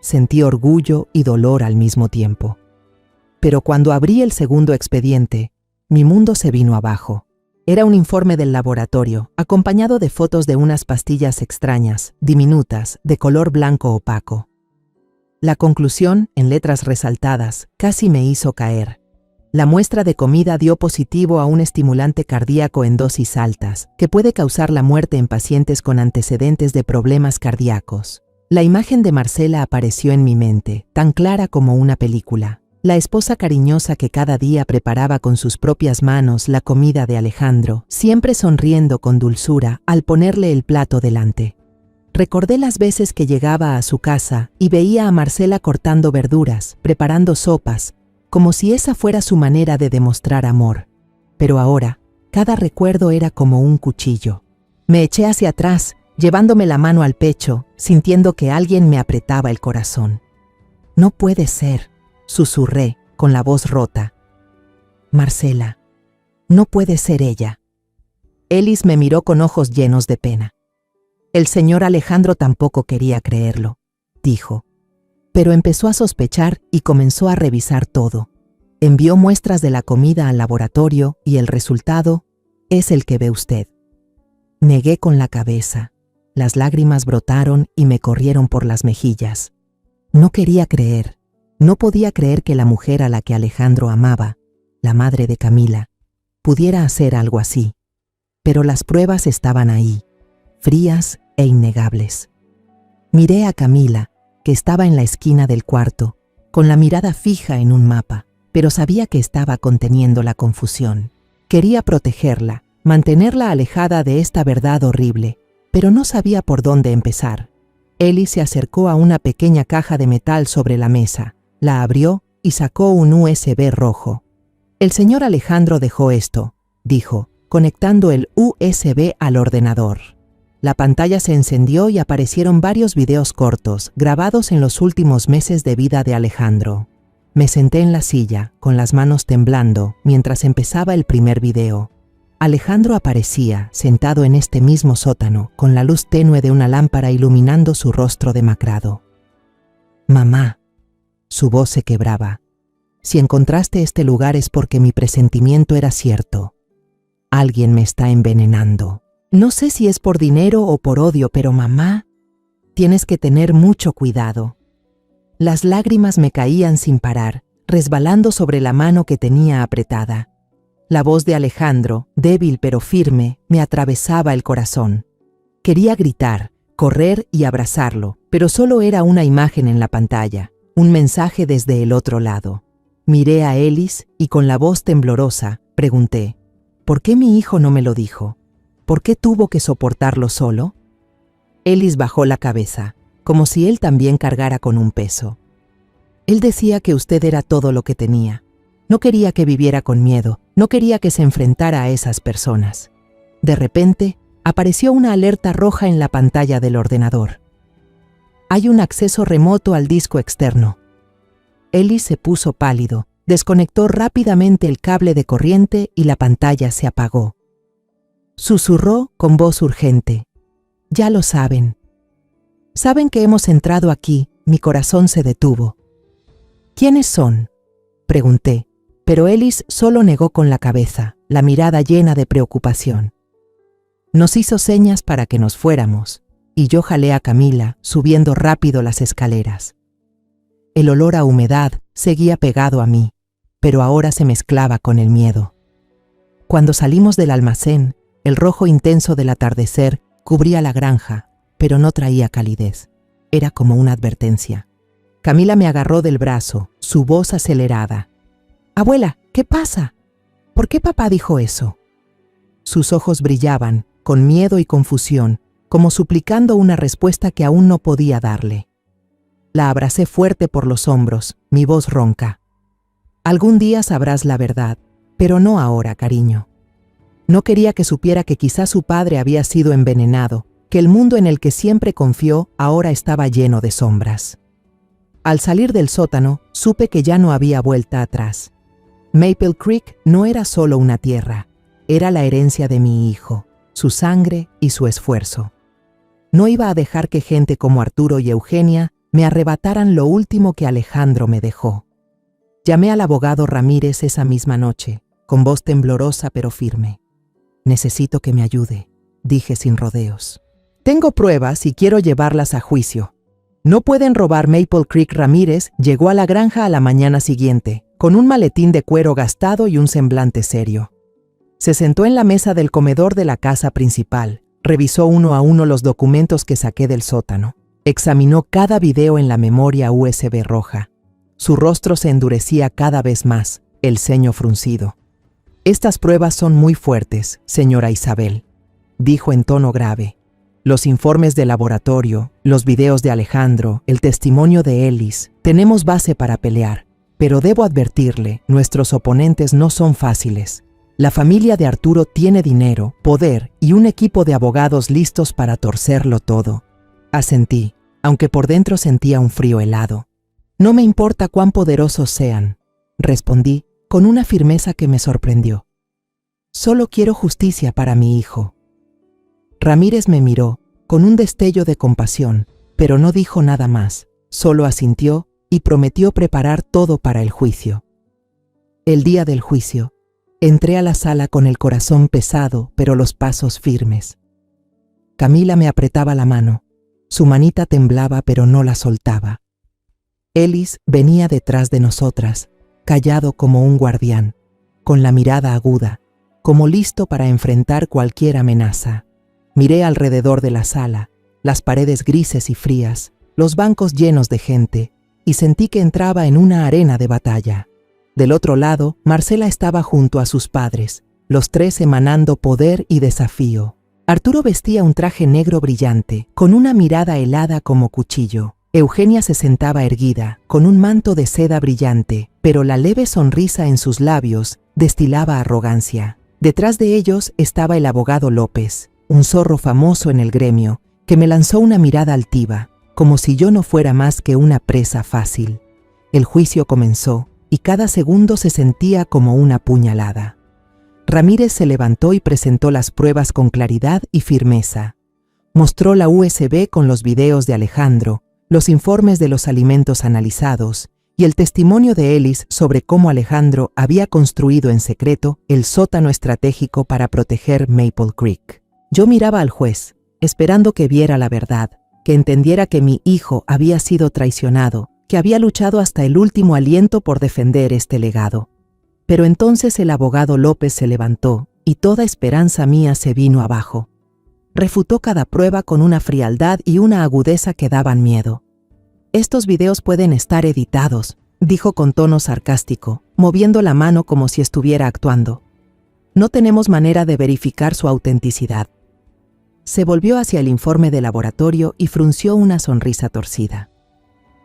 Sentí orgullo y dolor al mismo tiempo. Pero cuando abrí el segundo expediente, mi mundo se vino abajo. Era un informe del laboratorio, acompañado de fotos de unas pastillas extrañas, diminutas, de color blanco opaco. La conclusión, en letras resaltadas, casi me hizo caer. La muestra de comida dio positivo a un estimulante cardíaco en dosis altas, que puede causar la muerte en pacientes con antecedentes de problemas cardíacos. La imagen de Marcela apareció en mi mente, tan clara como una película. La esposa cariñosa que cada día preparaba con sus propias manos la comida de Alejandro, siempre sonriendo con dulzura al ponerle el plato delante. Recordé las veces que llegaba a su casa y veía a Marcela cortando verduras, preparando sopas, como si esa fuera su manera de demostrar amor. Pero ahora, cada recuerdo era como un cuchillo. Me eché hacia atrás, llevándome la mano al pecho, sintiendo que alguien me apretaba el corazón. «No puede ser», susurré, con la voz rota. «Marcela, no puede ser ella». Ellis me miró con ojos llenos de pena. «El señor Alejandro tampoco quería creerlo», dijo. Pero empezó a sospechar y comenzó a revisar todo. Envió muestras de la comida al laboratorio y el resultado es el que ve usted. Negué con la cabeza. Las lágrimas brotaron y me corrieron por las mejillas. No quería creer. No podía creer que la mujer a la que Alejandro amaba, la madre de Camila, pudiera hacer algo así. Pero las pruebas estaban ahí, frías e innegables. Miré a Camila, que estaba en la esquina del cuarto, con la mirada fija en un mapa, pero sabía que estaba conteniendo la confusión. Quería protegerla, mantenerla alejada de esta verdad horrible, pero no sabía por dónde empezar. Ellis se acercó a una pequeña caja de metal sobre la mesa, la abrió y sacó un USB rojo. El señor Alejandro dejó esto, dijo, conectando el USB al ordenador. La pantalla se encendió y aparecieron varios videos cortos, grabados en los últimos meses de vida de Alejandro. Me senté en la silla, con las manos temblando, mientras empezaba el primer video. Alejandro aparecía, sentado en este mismo sótano, con la luz tenue de una lámpara iluminando su rostro demacrado. «Mamá», su voz se quebraba. «Si encontraste este lugar es porque mi presentimiento era cierto. Alguien me está envenenando. No sé si es por dinero o por odio, pero mamá, tienes que tener mucho cuidado». Las lágrimas me caían sin parar, resbalando sobre la mano que tenía apretada. La voz de Alejandro, débil pero firme, me atravesaba el corazón. Quería gritar, correr y abrazarlo, pero solo era una imagen en la pantalla, un mensaje desde el otro lado. Miré a Ellis y con la voz temblorosa pregunté, ¿por qué mi hijo no me lo dijo? ¿Por qué tuvo que soportarlo solo? Ellis bajó la cabeza, como si él también cargara con un peso. Él decía que usted era todo lo que tenía. No quería que viviera con miedo, no quería que se enfrentara a esas personas. De repente, apareció una alerta roja en la pantalla del ordenador. Hay un acceso remoto al disco externo. Ellis se puso pálido, desconectó rápidamente el cable de corriente y la pantalla se apagó. Susurró con voz urgente. Ya lo saben. Saben que hemos entrado aquí, mi corazón se detuvo. ¿Quiénes son?, pregunté, pero Ellis solo negó con la cabeza, la mirada llena de preocupación. Nos hizo señas para que nos fuéramos, y yo jalé a Camila, subiendo rápido las escaleras. El olor a humedad seguía pegado a mí, pero ahora se mezclaba con el miedo. Cuando salimos del almacén, el rojo intenso del atardecer cubría la granja, pero no traía calidez. Era como una advertencia. Camila me agarró del brazo, su voz acelerada. «Abuela, ¿qué pasa? ¿Por qué papá dijo eso?» Sus ojos brillaban, con miedo y confusión, como suplicando una respuesta que aún no podía darle. La abracé fuerte por los hombros, mi voz ronca. «Algún día sabrás la verdad, pero no ahora, cariño». No quería que supiera que quizás su padre había sido envenenado, que el mundo en el que siempre confió ahora estaba lleno de sombras. Al salir del sótano, supe que ya no había vuelta atrás. Maple Creek no era solo una tierra, era la herencia de mi hijo, su sangre y su esfuerzo. No iba a dejar que gente como Arturo y Eugenia me arrebataran lo último que Alejandro me dejó. Llamé al abogado Ramírez esa misma noche, con voz temblorosa pero firme. «Necesito que me ayude», dije sin rodeos. «Tengo pruebas y quiero llevarlas a juicio. No pueden robar». Maple Creek Ramírez llegó a la granja a la mañana siguiente, con un maletín de cuero gastado y un semblante serio. Se sentó en la mesa del comedor de la casa principal, revisó uno a uno los documentos que saqué del sótano, examinó cada video en la memoria USB roja. Su rostro se endurecía cada vez más, el ceño fruncido. «Estas pruebas son muy fuertes, señora Isabel», dijo en tono grave. «Los informes de laboratorio, los videos de Alejandro, el testimonio de Ellis, tenemos base para pelear. Pero debo advertirle, nuestros oponentes no son fáciles. La familia de Arturo tiene dinero, poder y un equipo de abogados listos para torcerlo todo». Asentí, aunque por dentro sentía un frío helado. «No me importa cuán poderosos sean», respondí con una firmeza que me sorprendió. «Solo quiero justicia para mi hijo». Ramírez me miró, con un destello de compasión, pero no dijo nada más, solo asintió y prometió preparar todo para el juicio. El día del juicio, entré a la sala con el corazón pesado, pero los pasos firmes. Camila me apretaba la mano, su manita temblaba pero no la soltaba. Ellis venía detrás de nosotras, callado como un guardián, con la mirada aguda, como listo para enfrentar cualquier amenaza. Miré alrededor de la sala, las paredes grises y frías, los bancos llenos de gente, y sentí que entraba en una arena de batalla. Del otro lado, Marcela estaba junto a sus padres, los tres emanando poder y desafío. Arturo vestía un traje negro brillante, con una mirada helada como cuchillo. Eugenia se sentaba erguida, con un manto de seda brillante, pero la leve sonrisa en sus labios destilaba arrogancia. Detrás de ellos estaba el abogado López, un zorro famoso en el gremio, que me lanzó una mirada altiva, como si yo no fuera más que una presa fácil. El juicio comenzó, y cada segundo se sentía como una puñalada. Ramírez se levantó y presentó las pruebas con claridad y firmeza. Mostró la USB con los videos de Alejandro, los informes de los alimentos analizados y el testimonio de Ellis sobre cómo Alejandro había construido en secreto el sótano estratégico para proteger Maple Creek. Yo miraba al juez, esperando que viera la verdad, que entendiera que mi hijo había sido traicionado, que había luchado hasta el último aliento por defender este legado. Pero entonces el abogado López se levantó y toda esperanza mía se vino abajo. Refutó cada prueba con una frialdad y una agudeza que daban miedo. «Estos videos pueden estar editados», dijo con tono sarcástico, moviendo la mano como si estuviera actuando. «No tenemos manera de verificar su autenticidad». Se volvió hacia el informe de laboratorio y frunció una sonrisa torcida.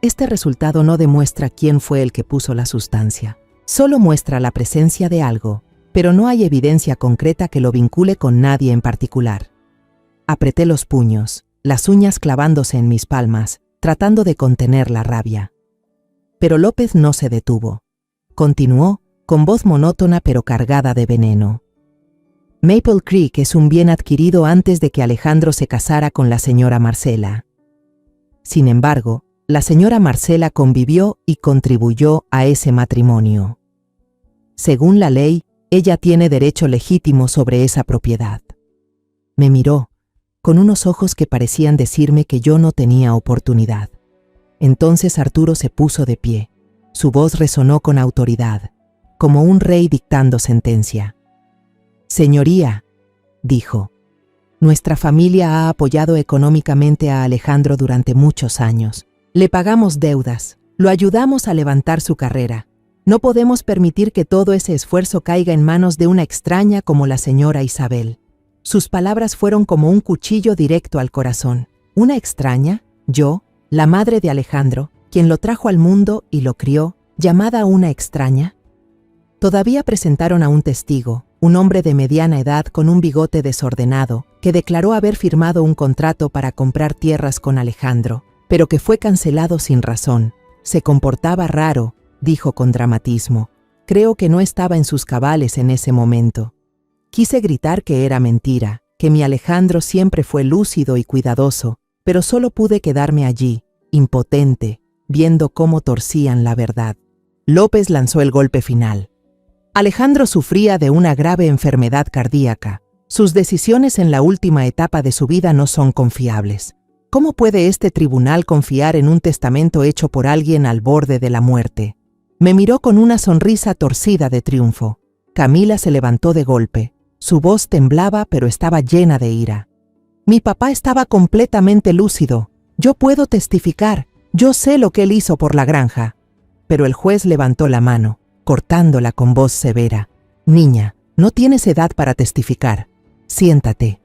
«Este resultado no demuestra quién fue el que puso la sustancia. Solo muestra la presencia de algo, pero no hay evidencia concreta que lo vincule con nadie en particular». Apreté los puños, las uñas clavándose en mis palmas, tratando de contener la rabia. Pero López no se detuvo. Continuó, con voz monótona pero cargada de veneno. «Maple Creek es un bien adquirido antes de que Alejandro se casara con la señora Marcela. Sin embargo, la señora Marcela convivió y contribuyó a ese matrimonio. Según la ley, ella tiene derecho legítimo sobre esa propiedad». Me miró, con unos ojos que parecían decirme que yo no tenía oportunidad. Entonces Arturo se puso de pie. Su voz resonó con autoridad, como un rey dictando sentencia. «Señoría», dijo, «nuestra familia ha apoyado económicamente a Alejandro durante muchos años. Le pagamos deudas, lo ayudamos a levantar su carrera. No podemos permitir que todo ese esfuerzo caiga en manos de una extraña como la señora Isabel». Sus palabras fueron como un cuchillo directo al corazón. ¿Una extraña? Yo, la madre de Alejandro, quien lo trajo al mundo y lo crió, llamada una extraña. Todavía presentaron a un testigo, un hombre de mediana edad con un bigote desordenado, que declaró haber firmado un contrato para comprar tierras con Alejandro, pero que fue cancelado sin razón. Se comportaba raro, dijo con dramatismo. Creo que no estaba en sus cabales en ese momento. Quise gritar que era mentira, que mi Alejandro siempre fue lúcido y cuidadoso, pero solo pude quedarme allí, impotente, viendo cómo torcían la verdad. López lanzó el golpe final. Alejandro sufría de una grave enfermedad cardíaca. Sus decisiones en la última etapa de su vida no son confiables. ¿Cómo puede este tribunal confiar en un testamento hecho por alguien al borde de la muerte? Me miró con una sonrisa torcida de triunfo. Camila se levantó de golpe. Su voz temblaba, pero estaba llena de ira. «Mi papá estaba completamente lúcido. Yo puedo testificar. Yo sé lo que él hizo por la granja». Pero el juez levantó la mano, cortándola con voz severa. «Niña, no tienes edad para testificar. Siéntate».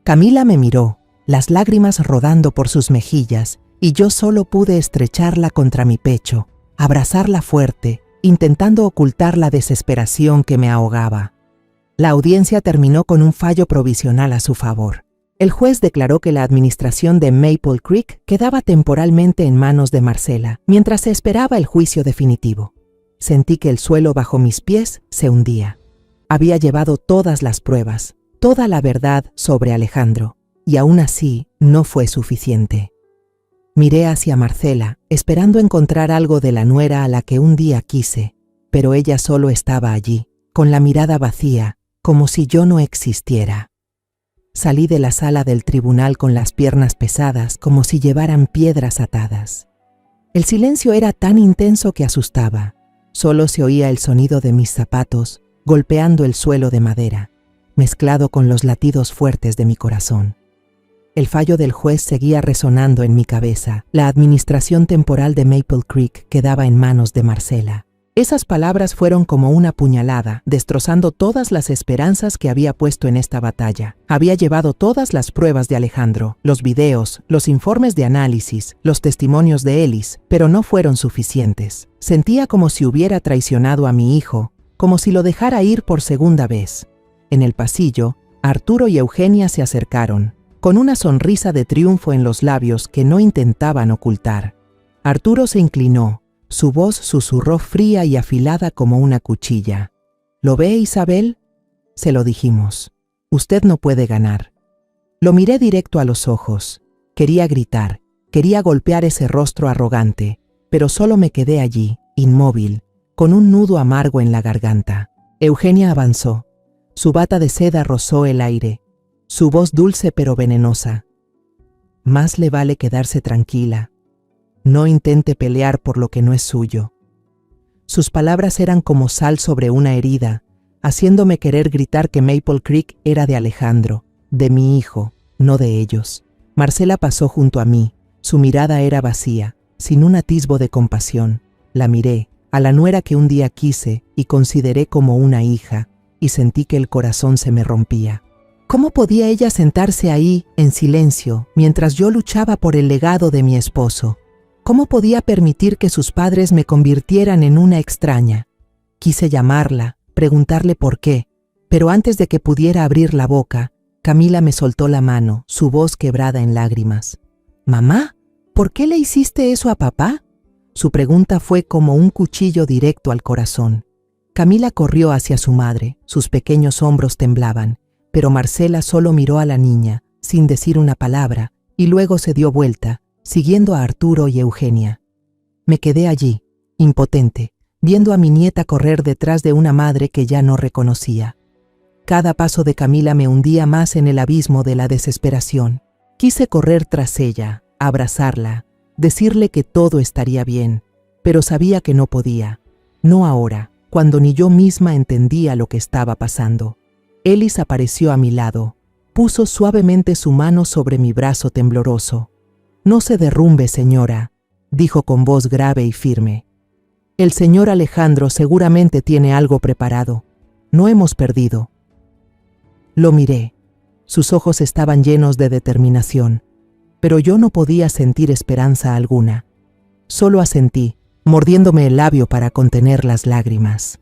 Camila me miró, las lágrimas rodando por sus mejillas, y yo solo pude estrecharla contra mi pecho, abrazarla fuerte, intentando ocultar la desesperación que me ahogaba. La audiencia terminó con un fallo provisional a su favor. El juez declaró que la administración de Maple Creek quedaba temporalmente en manos de Marcela, mientras se esperaba el juicio definitivo. Sentí que el suelo bajo mis pies se hundía. Había llevado todas las pruebas, toda la verdad sobre Alejandro, y aún así no fue suficiente. Miré hacia Marcela, esperando encontrar algo de la nuera a la que un día quise, pero ella solo estaba allí, con la mirada vacía, como si yo no existiera. Salí de la sala del tribunal con las piernas pesadas, como si llevaran piedras atadas. El silencio era tan intenso que asustaba. Solo se oía el sonido de mis zapatos golpeando el suelo de madera, mezclado con los latidos fuertes de mi corazón. El fallo del juez seguía resonando en mi cabeza. La administración temporal de Maple Creek quedaba en manos de Marcela. Esas palabras fueron como una puñalada, destrozando todas las esperanzas que había puesto en esta batalla. Había llevado todas las pruebas de Alejandro, los videos, los informes de análisis, los testimonios de Ellis, pero no fueron suficientes. Sentía como si hubiera traicionado a mi hijo, como si lo dejara ir por segunda vez. En el pasillo, Arturo y Eugenia se acercaron, con una sonrisa de triunfo en los labios que no intentaban ocultar. Arturo se inclinó. Su voz susurró fría y afilada como una cuchilla. ¿Lo ve, Isabel? Se lo dijimos. Usted no puede ganar. Lo miré directo a los ojos. Quería gritar, quería golpear ese rostro arrogante, pero solo me quedé allí, inmóvil, con un nudo amargo en la garganta. Eugenia avanzó. Su bata de seda rozó el aire, su voz dulce pero venenosa. Más le vale quedarse tranquila. No intente pelear por lo que no es suyo. Sus palabras eran como sal sobre una herida, haciéndome querer gritar que Maple Creek era de Alejandro, de mi hijo, no de ellos. Marcela pasó junto a mí. Su mirada era vacía, sin un atisbo de compasión. La miré, a la nuera que un día quise y consideré como una hija, y sentí que el corazón se me rompía. ¿Cómo podía ella sentarse ahí, en silencio, mientras yo luchaba por el legado de mi esposo? ¿Cómo podía permitir que sus padres me convirtieran en una extraña? Quise llamarla, preguntarle por qué, pero antes de que pudiera abrir la boca, Camila me soltó la mano, su voz quebrada en lágrimas. «Mamá, ¿por qué le hiciste eso a papá?» Su pregunta fue como un cuchillo directo al corazón. Camila corrió hacia su madre, sus pequeños hombros temblaban, pero Marcela solo miró a la niña, sin decir una palabra, y luego se dio vuelta, siguiendo a Arturo y Eugenia. Me quedé allí, impotente, viendo a mi nieta correr detrás de una madre que ya no reconocía. Cada paso de Camila me hundía más en el abismo de la desesperación. Quise correr tras ella, abrazarla, decirle que todo estaría bien, pero sabía que no podía. No ahora, cuando ni yo misma entendía lo que estaba pasando. Ellis apareció a mi lado, puso suavemente su mano sobre mi brazo tembloroso. «No se derrumbe, señora», dijo con voz grave y firme. «El señor Alejandro seguramente tiene algo preparado. No hemos perdido». Lo miré. Sus ojos estaban llenos de determinación, pero yo no podía sentir esperanza alguna. Solo asentí, mordiéndome el labio para contener las lágrimas.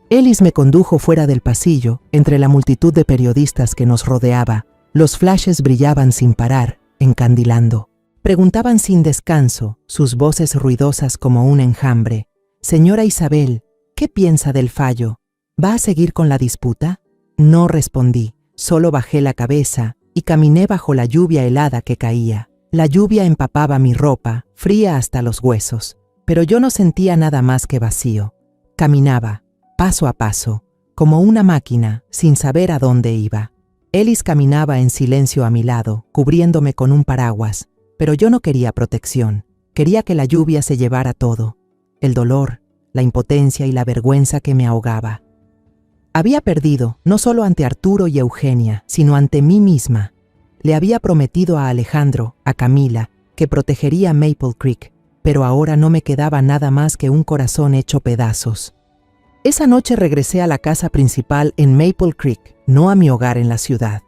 Ellis me condujo fuera del pasillo, entre la multitud de periodistas que nos rodeaba. Los flashes brillaban sin parar, encandilando. Preguntaban sin descanso, sus voces ruidosas como un enjambre. «Señora Isabel, ¿qué piensa del fallo? ¿Va a seguir con la disputa?» No respondí, solo bajé la cabeza y caminé bajo la lluvia helada que caía. La lluvia empapaba mi ropa, fría hasta los huesos, pero yo no sentía nada más que vacío. Caminaba, paso a paso, como una máquina, sin saber a dónde iba. Ellis caminaba en silencio a mi lado, cubriéndome con un paraguas, pero yo no quería protección. Quería que la lluvia se llevara todo. El dolor, la impotencia y la vergüenza que me ahogaba. Había perdido, no solo ante Arturo y Eugenia, sino ante mí misma. Le había prometido a Alejandro, a Camila, que protegería Maple Creek, pero ahora no me quedaba nada más que un corazón hecho pedazos. Esa noche regresé a la casa principal en Maple Creek, no a mi hogar en la ciudad.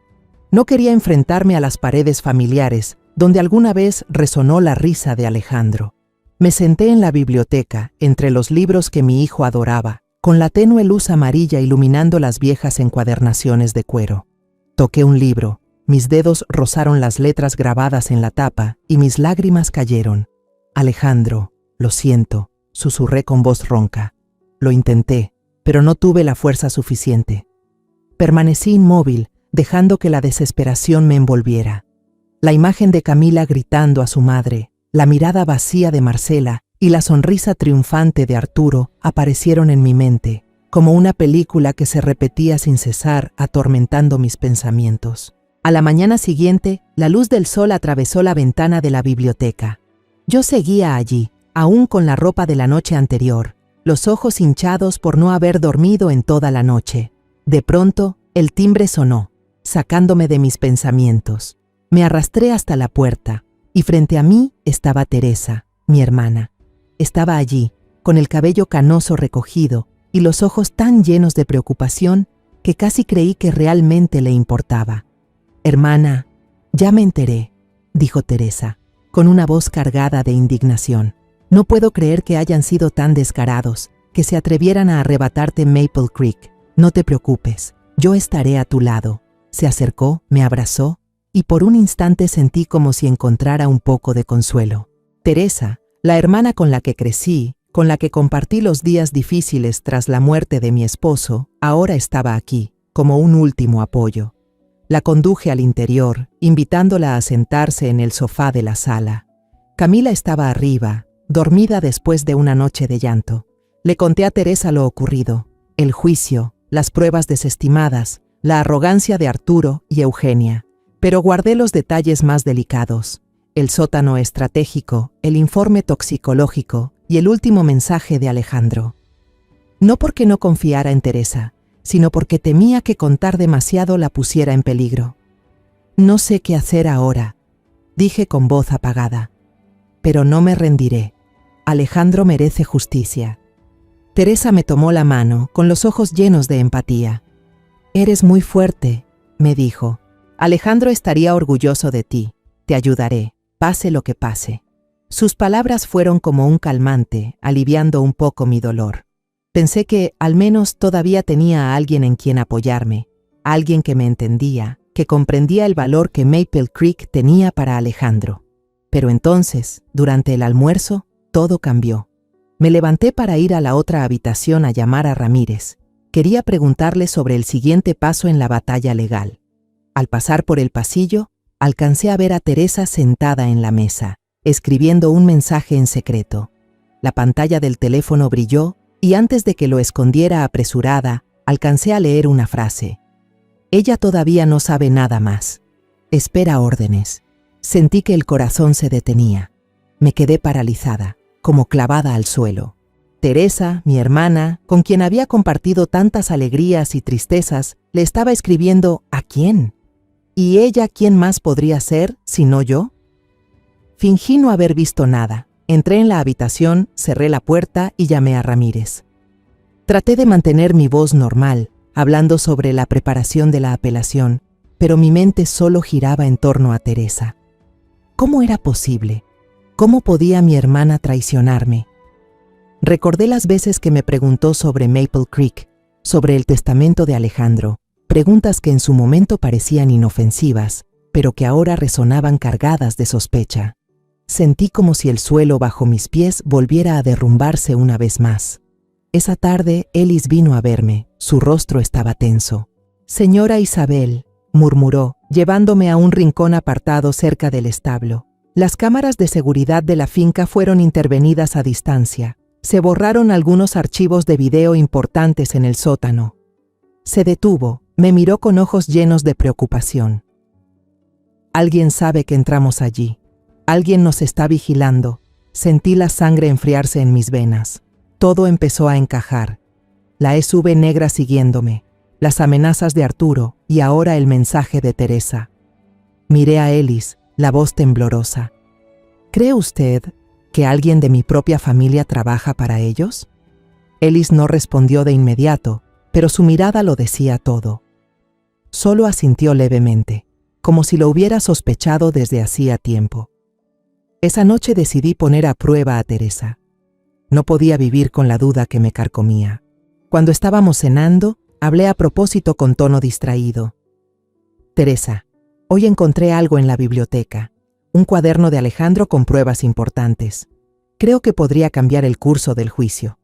No quería enfrentarme a las paredes familiares, donde alguna vez resonó la risa de Alejandro. Me senté en la biblioteca, entre los libros que mi hijo adoraba, con la tenue luz amarilla iluminando las viejas encuadernaciones de cuero. Toqué un libro, mis dedos rozaron las letras grabadas en la tapa y mis lágrimas cayeron. «Alejandro, lo siento», susurré con voz ronca. Lo intenté, pero no tuve la fuerza suficiente. Permanecí inmóvil, dejando que la desesperación me envolviera. La imagen de Camila gritando a su madre, la mirada vacía de Marcela y la sonrisa triunfante de Arturo aparecieron en mi mente, como una película que se repetía sin cesar, atormentando mis pensamientos. A la mañana siguiente, la luz del sol atravesó la ventana de la biblioteca. Yo seguía allí, aún con la ropa de la noche anterior, los ojos hinchados por no haber dormido en toda la noche. De pronto, el timbre sonó, sacándome de mis pensamientos. Me arrastré hasta la puerta, y frente a mí estaba Teresa, mi hermana. Estaba allí, con el cabello canoso recogido y los ojos tan llenos de preocupación que casi creí que realmente le importaba. «Hermana, ya me enteré», dijo Teresa, con una voz cargada de indignación. «No puedo creer que hayan sido tan descarados, que se atrevieran a arrebatarte Maple Creek. No te preocupes, yo estaré a tu lado». Se acercó, me abrazó, y por un instante sentí como si encontrara un poco de consuelo. Teresa, la hermana con la que crecí, con la que compartí los días difíciles tras la muerte de mi esposo, ahora estaba aquí, como un último apoyo. La conduje al interior, invitándola a sentarse en el sofá de la sala. Camila estaba arriba, dormida después de una noche de llanto. Le conté a Teresa lo ocurrido, el juicio, las pruebas desestimadas, la arrogancia de Arturo y Eugenia, pero guardé los detalles más delicados, el sótano estratégico, el informe toxicológico y el último mensaje de Alejandro. No porque no confiara en Teresa, sino porque temía que contar demasiado la pusiera en peligro. «No sé qué hacer ahora», dije con voz apagada, «pero no me rendiré. Alejandro merece justicia». Teresa me tomó la mano, con los ojos llenos de empatía. «Eres muy fuerte», me dijo. «Alejandro estaría orgulloso de ti. Te ayudaré, pase lo que pase». Sus palabras fueron como un calmante, aliviando un poco mi dolor. Pensé que, al menos, todavía tenía a alguien en quien apoyarme, alguien que me entendía, que comprendía el valor que Maple Creek tenía para Alejandro. Pero entonces, durante el almuerzo, todo cambió. Me levanté para ir a la otra habitación a llamar a Ramírez. Quería preguntarle sobre el siguiente paso en la batalla legal. Al pasar por el pasillo, alcancé a ver a Teresa sentada en la mesa, escribiendo un mensaje en secreto. La pantalla del teléfono brilló y antes de que lo escondiera apresurada, alcancé a leer una frase. «Ella todavía no sabe nada más. Espera órdenes». Sentí que el corazón se detenía. Me quedé paralizada, como clavada al suelo. Teresa, mi hermana, con quien había compartido tantas alegrías y tristezas, le estaba escribiendo «¿A quién? ¿Y ella quién más podría ser, si no yo?». Fingí no haber visto nada. Entré en la habitación, cerré la puerta y llamé a Ramírez. Traté de mantener mi voz normal, hablando sobre la preparación de la apelación, pero mi mente solo giraba en torno a Teresa. ¿Cómo era posible? ¿Cómo podía mi hermana traicionarme? Recordé las veces que me preguntó sobre Maple Creek, sobre el testamento de Alejandro, preguntas que en su momento parecían inofensivas, pero que ahora resonaban cargadas de sospecha. Sentí como si el suelo bajo mis pies volviera a derrumbarse una vez más. Esa tarde, Ellis vino a verme. Su rostro estaba tenso. «Señora Isabel», murmuró, llevándome a un rincón apartado cerca del establo. Las cámaras de seguridad de la finca fueron intervenidas a distancia. Se borraron algunos archivos de video importantes en el sótano. Se detuvo, me miró con ojos llenos de preocupación. «Alguien sabe que entramos allí. Alguien nos está vigilando». Sentí la sangre enfriarse en mis venas. Todo empezó a encajar. La SUV negra siguiéndome, las amenazas de Arturo y ahora el mensaje de Teresa. Miré a Ellis, la voz temblorosa. «¿Cree usted que alguien de mi propia familia trabaja para ellos?». Ellis no respondió de inmediato, pero su mirada lo decía todo. Solo asintió levemente, como si lo hubiera sospechado desde hacía tiempo. Esa noche decidí poner a prueba a Teresa. No podía vivir con la duda que me carcomía. Cuando estábamos cenando, hablé a propósito con tono distraído. «Teresa, hoy encontré algo en la biblioteca. Un cuaderno de Alejandro con pruebas importantes. Creo que podría cambiar el curso del juicio».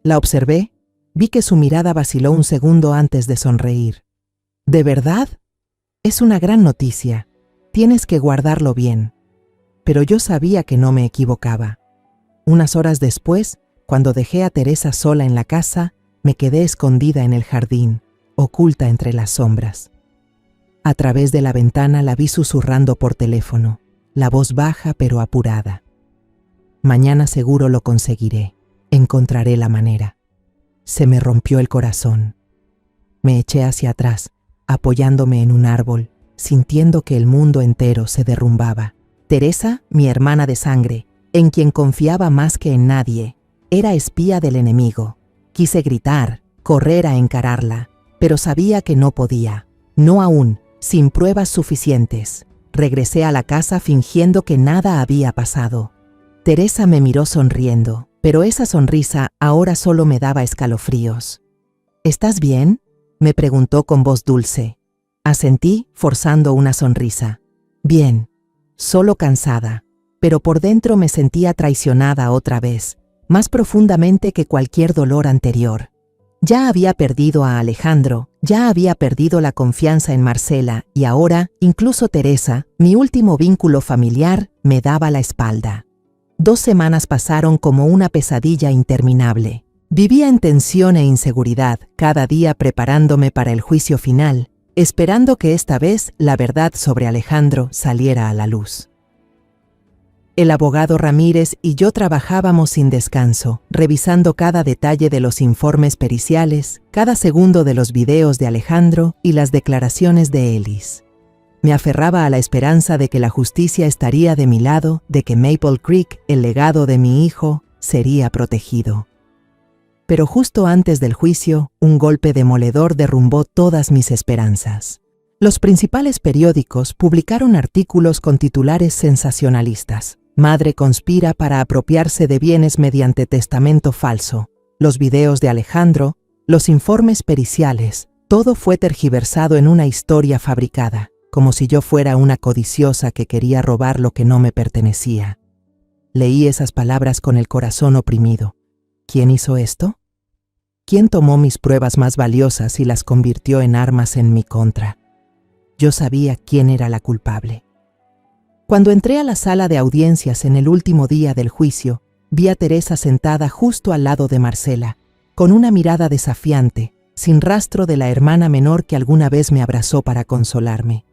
La observé, vi que su mirada vaciló un segundo antes de sonreír. «¿De verdad? Es una gran noticia. Tienes que guardarlo bien». Pero yo sabía que no me equivocaba. Unas horas después, cuando dejé a Teresa sola en la casa, me quedé escondida en el jardín, oculta entre las sombras. A través de la ventana la vi susurrando por teléfono, la voz baja pero apurada. «Mañana seguro lo conseguiré. Encontraré la manera». Se me rompió el corazón. Me eché hacia atrás, apoyándome en un árbol, sintiendo que el mundo entero se derrumbaba. Teresa, mi hermana de sangre, en quien confiaba más que en nadie, Era espía del enemigo. Quise gritar, correr a encararla, pero sabía que no podía. No aún, sin pruebas suficientes. Regresé a la casa fingiendo que nada había pasado. Teresa me miró sonriendo, pero esa sonrisa ahora solo me daba escalofríos. ¿Estás bien?, me preguntó con voz dulce. Asentí, forzando una sonrisa. Bien, solo cansada, pero por dentro me sentía traicionada otra vez, más profundamente que cualquier dolor anterior. Ya había perdido a Alejandro, ya había perdido la confianza en Marcela y ahora, incluso Teresa, mi último vínculo familiar, me daba la espalda. 2 semanas pasaron como una pesadilla interminable. Vivía en tensión e inseguridad, cada día preparándome para el juicio final, esperando que esta vez la verdad sobre Alejandro saliera a la luz. El abogado Ramírez y yo trabajábamos sin descanso, revisando cada detalle de los informes periciales, cada segundo de los videos de Alejandro y las declaraciones de Ellis. Me aferraba a la esperanza de que la justicia estaría de mi lado, de que Maple Creek, el legado de mi hijo, sería protegido. Pero justo antes del juicio, un golpe demoledor derrumbó todas mis esperanzas. Los principales periódicos publicaron artículos con titulares sensacionalistas. Madre conspira para apropiarse de bienes mediante testamento falso. Los videos de Alejandro, los informes periciales, todo fue tergiversado en una historia fabricada, como si yo fuera una codiciosa que quería robar lo que no me pertenecía. Leí esas palabras con el corazón oprimido. ¿Quién hizo esto? ¿Quién tomó mis pruebas más valiosas y las convirtió en armas en mi contra? Yo sabía quién era la culpable. Cuando entré a la sala de audiencias en el último día del juicio, vi a Teresa sentada justo al lado de Marcela, con una mirada desafiante, sin rastro de la hermana menor que alguna vez me abrazó para consolarme.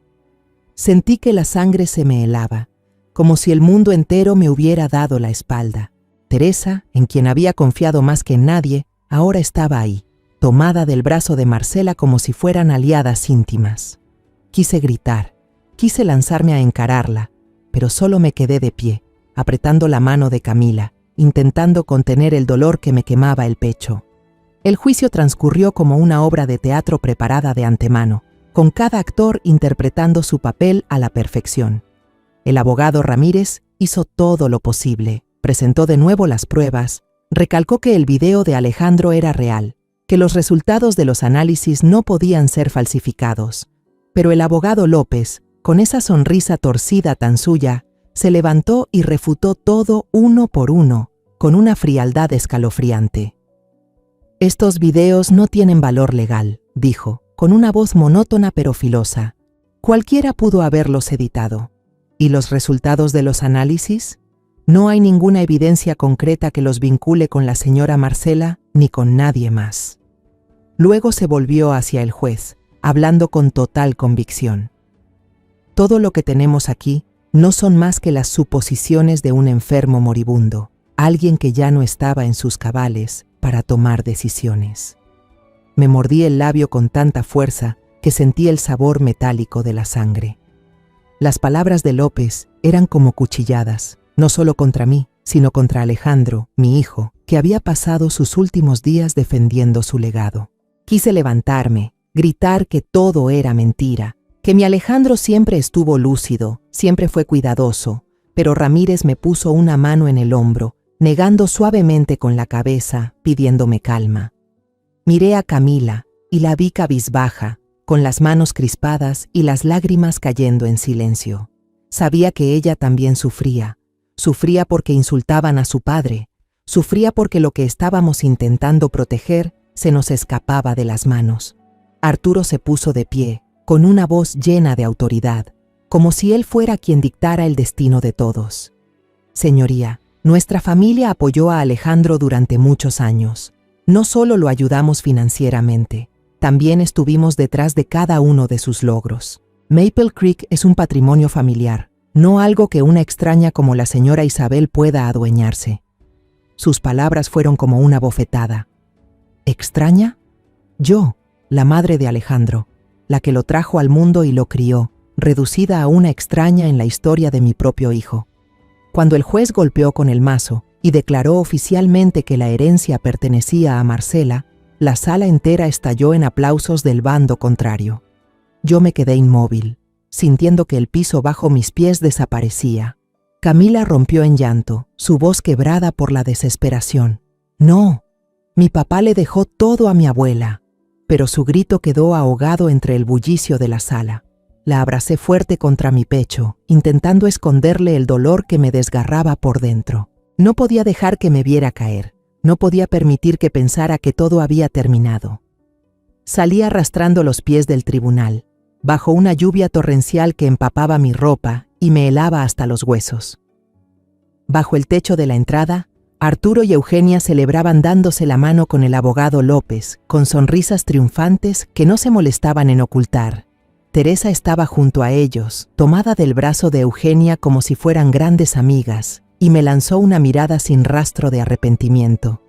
Sentí que la sangre se me helaba, como si el mundo entero me hubiera dado la espalda. Teresa, en quien había confiado más que en nadie, ahora estaba ahí, tomada del brazo de Marcela como si fueran aliadas íntimas. Quise gritar, quise lanzarme a encararla, pero solo me quedé de pie, apretando la mano de Camila, intentando contener el dolor que me quemaba el pecho. El juicio transcurrió como una obra de teatro preparada de antemano, con cada actor interpretando su papel a la perfección. El abogado Ramírez hizo todo lo posible, presentó de nuevo las pruebas, recalcó que el video de Alejandro era real, que los resultados de los análisis no podían ser falsificados. Pero el abogado López, con esa sonrisa torcida tan suya, se levantó y refutó todo uno por uno, con una frialdad escalofriante. «Estos videos no tienen valor legal», dijo, con una voz monótona pero filosa. «Cualquiera pudo haberlos editado. ¿Y los resultados de los análisis? No hay ninguna evidencia concreta que los vincule con la señora Marcela ni con nadie más». Luego se volvió hacia el juez, hablando con total convicción. «Todo lo que tenemos aquí no son más que las suposiciones de un enfermo moribundo, alguien que ya no estaba en sus cabales para tomar decisiones». Me mordí el labio con tanta fuerza que sentí el sabor metálico de la sangre. Las palabras de López eran como cuchilladas, no solo contra mí, sino contra Alejandro, mi hijo, que había pasado sus últimos días defendiendo su legado. Quise levantarme, gritar que todo era mentira, que mi Alejandro siempre estuvo lúcido, siempre fue cuidadoso, pero Ramírez me puso una mano en el hombro, negando suavemente con la cabeza, pidiéndome calma. Miré a Camila y la vi cabizbaja, con las manos crispadas y las lágrimas cayendo en silencio. Sabía que ella también sufría porque insultaban a su padre, sufría porque lo que estábamos intentando proteger se nos escapaba de las manos. Arturo se puso de pie, con una voz llena de autoridad, como si él fuera quien dictara el destino de todos. «Señoría, nuestra familia apoyó a Alejandro durante muchos años. No solo lo ayudamos financieramente, también estuvimos detrás de cada uno de sus logros. Maple Creek es un patrimonio familiar, no algo que una extraña como la señora Isabel pueda adueñarse». Sus palabras fueron como una bofetada. ¿Extraña? Yo, la madre de Alejandro, la que lo trajo al mundo y lo crió, reducida a una extraña en la historia de mi propio hijo. Cuando el juez golpeó con el mazo y declaró oficialmente que la herencia pertenecía a Marcela, la sala entera estalló en aplausos del bando contrario. Yo me quedé inmóvil, sintiendo que el piso bajo mis pies desaparecía. Camila rompió en llanto, su voz quebrada por la desesperación. «No, mi papá le dejó todo a mi abuela», pero su grito quedó ahogado entre el bullicio de la sala. La abracé fuerte contra mi pecho, intentando esconderle el dolor que me desgarraba por dentro. No podía dejar que me viera caer. No podía permitir que pensara que todo había terminado. Salí arrastrando los pies del tribunal, bajo una lluvia torrencial que empapaba mi ropa y me helaba hasta los huesos. Bajo el techo de la entrada, Arturo y Eugenia celebraban dándose la mano con el abogado López, con sonrisas triunfantes que no se molestaban en ocultar. Teresa estaba junto a ellos, tomada del brazo de Eugenia como si fueran grandes amigas, y me lanzó una mirada sin rastro de arrepentimiento.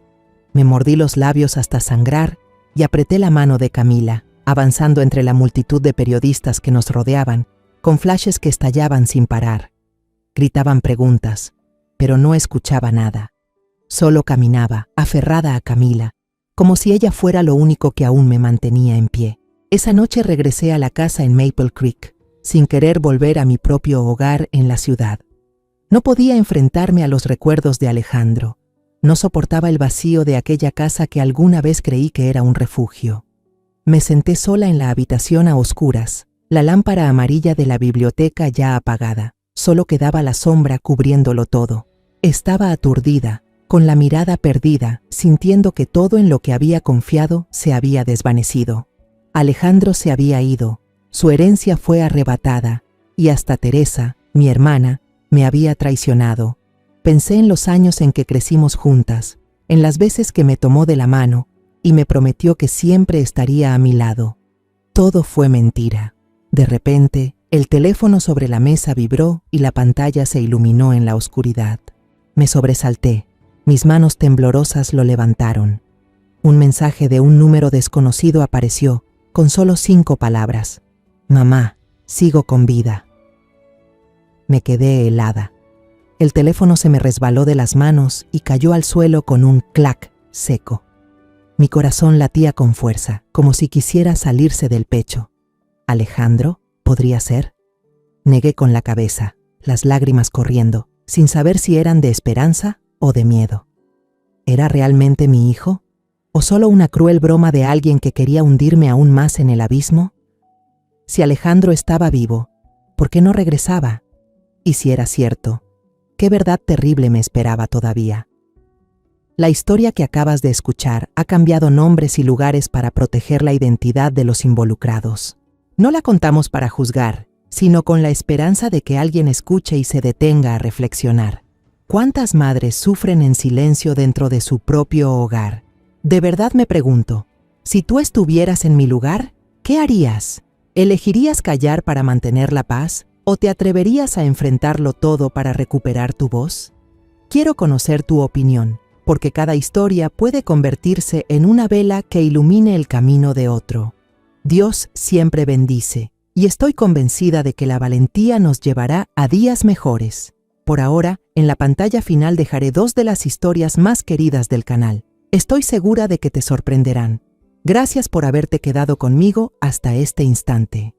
Me mordí los labios hasta sangrar y apreté la mano de Camila, avanzando entre la multitud de periodistas que nos rodeaban, con flashes que estallaban sin parar. Gritaban preguntas, pero no escuchaba nada. Solo caminaba, aferrada a Camila, como si ella fuera lo único que aún me mantenía en pie. Esa noche regresé a la casa en Maple Creek, sin querer volver a mi propio hogar en la ciudad. No podía enfrentarme a los recuerdos de Alejandro. No soportaba el vacío de aquella casa que alguna vez creí que era un refugio. Me senté sola en la habitación a oscuras, la lámpara amarilla de la biblioteca ya apagada. Solo quedaba la sombra cubriéndolo todo. Estaba aturdida, con la mirada perdida, sintiendo que todo en lo que había confiado se había desvanecido. Alejandro se había ido, su herencia fue arrebatada, y hasta Teresa, mi hermana, me había traicionado. Pensé en los años en que crecimos juntas, en las veces que me tomó de la mano y me prometió que siempre estaría a mi lado. Todo fue mentira. De repente, el teléfono sobre la mesa vibró y la pantalla se iluminó en la oscuridad. Me sobresalté, mis manos temblorosas lo levantaron. Un mensaje de un número desconocido apareció, con solo 5 palabras. «Mamá, sigo con vida». Me quedé helada. El teléfono se me resbaló de las manos y cayó al suelo con un clac seco. Mi corazón latía con fuerza, como si quisiera salirse del pecho. ¿Alejandro? ¿Podría ser? Negué con la cabeza, las lágrimas corriendo, sin saber si eran de esperanza o de miedo. ¿Era realmente mi hijo? ¿O solo una cruel broma de alguien que quería hundirme aún más en el abismo? Si Alejandro estaba vivo, ¿por qué no regresaba? Y si era cierto, ¿qué verdad terrible me esperaba todavía? La historia que acabas de escuchar ha cambiado nombres y lugares para proteger la identidad de los involucrados. No la contamos para juzgar, sino con la esperanza de que alguien escuche y se detenga a reflexionar. ¿Cuántas madres sufren en silencio dentro de su propio hogar? De verdad me pregunto, si tú estuvieras en mi lugar, ¿qué harías? ¿Elegirías callar para mantener la paz o te atreverías a enfrentarlo todo para recuperar tu voz? Quiero conocer tu opinión, porque cada historia puede convertirse en una vela que ilumine el camino de otro. Dios siempre bendice, y estoy convencida de que la valentía nos llevará a días mejores. Por ahora, en la pantalla final dejaré 2 de las historias más queridas del canal. Estoy segura de que te sorprenderán. Gracias por haberte quedado conmigo hasta este instante.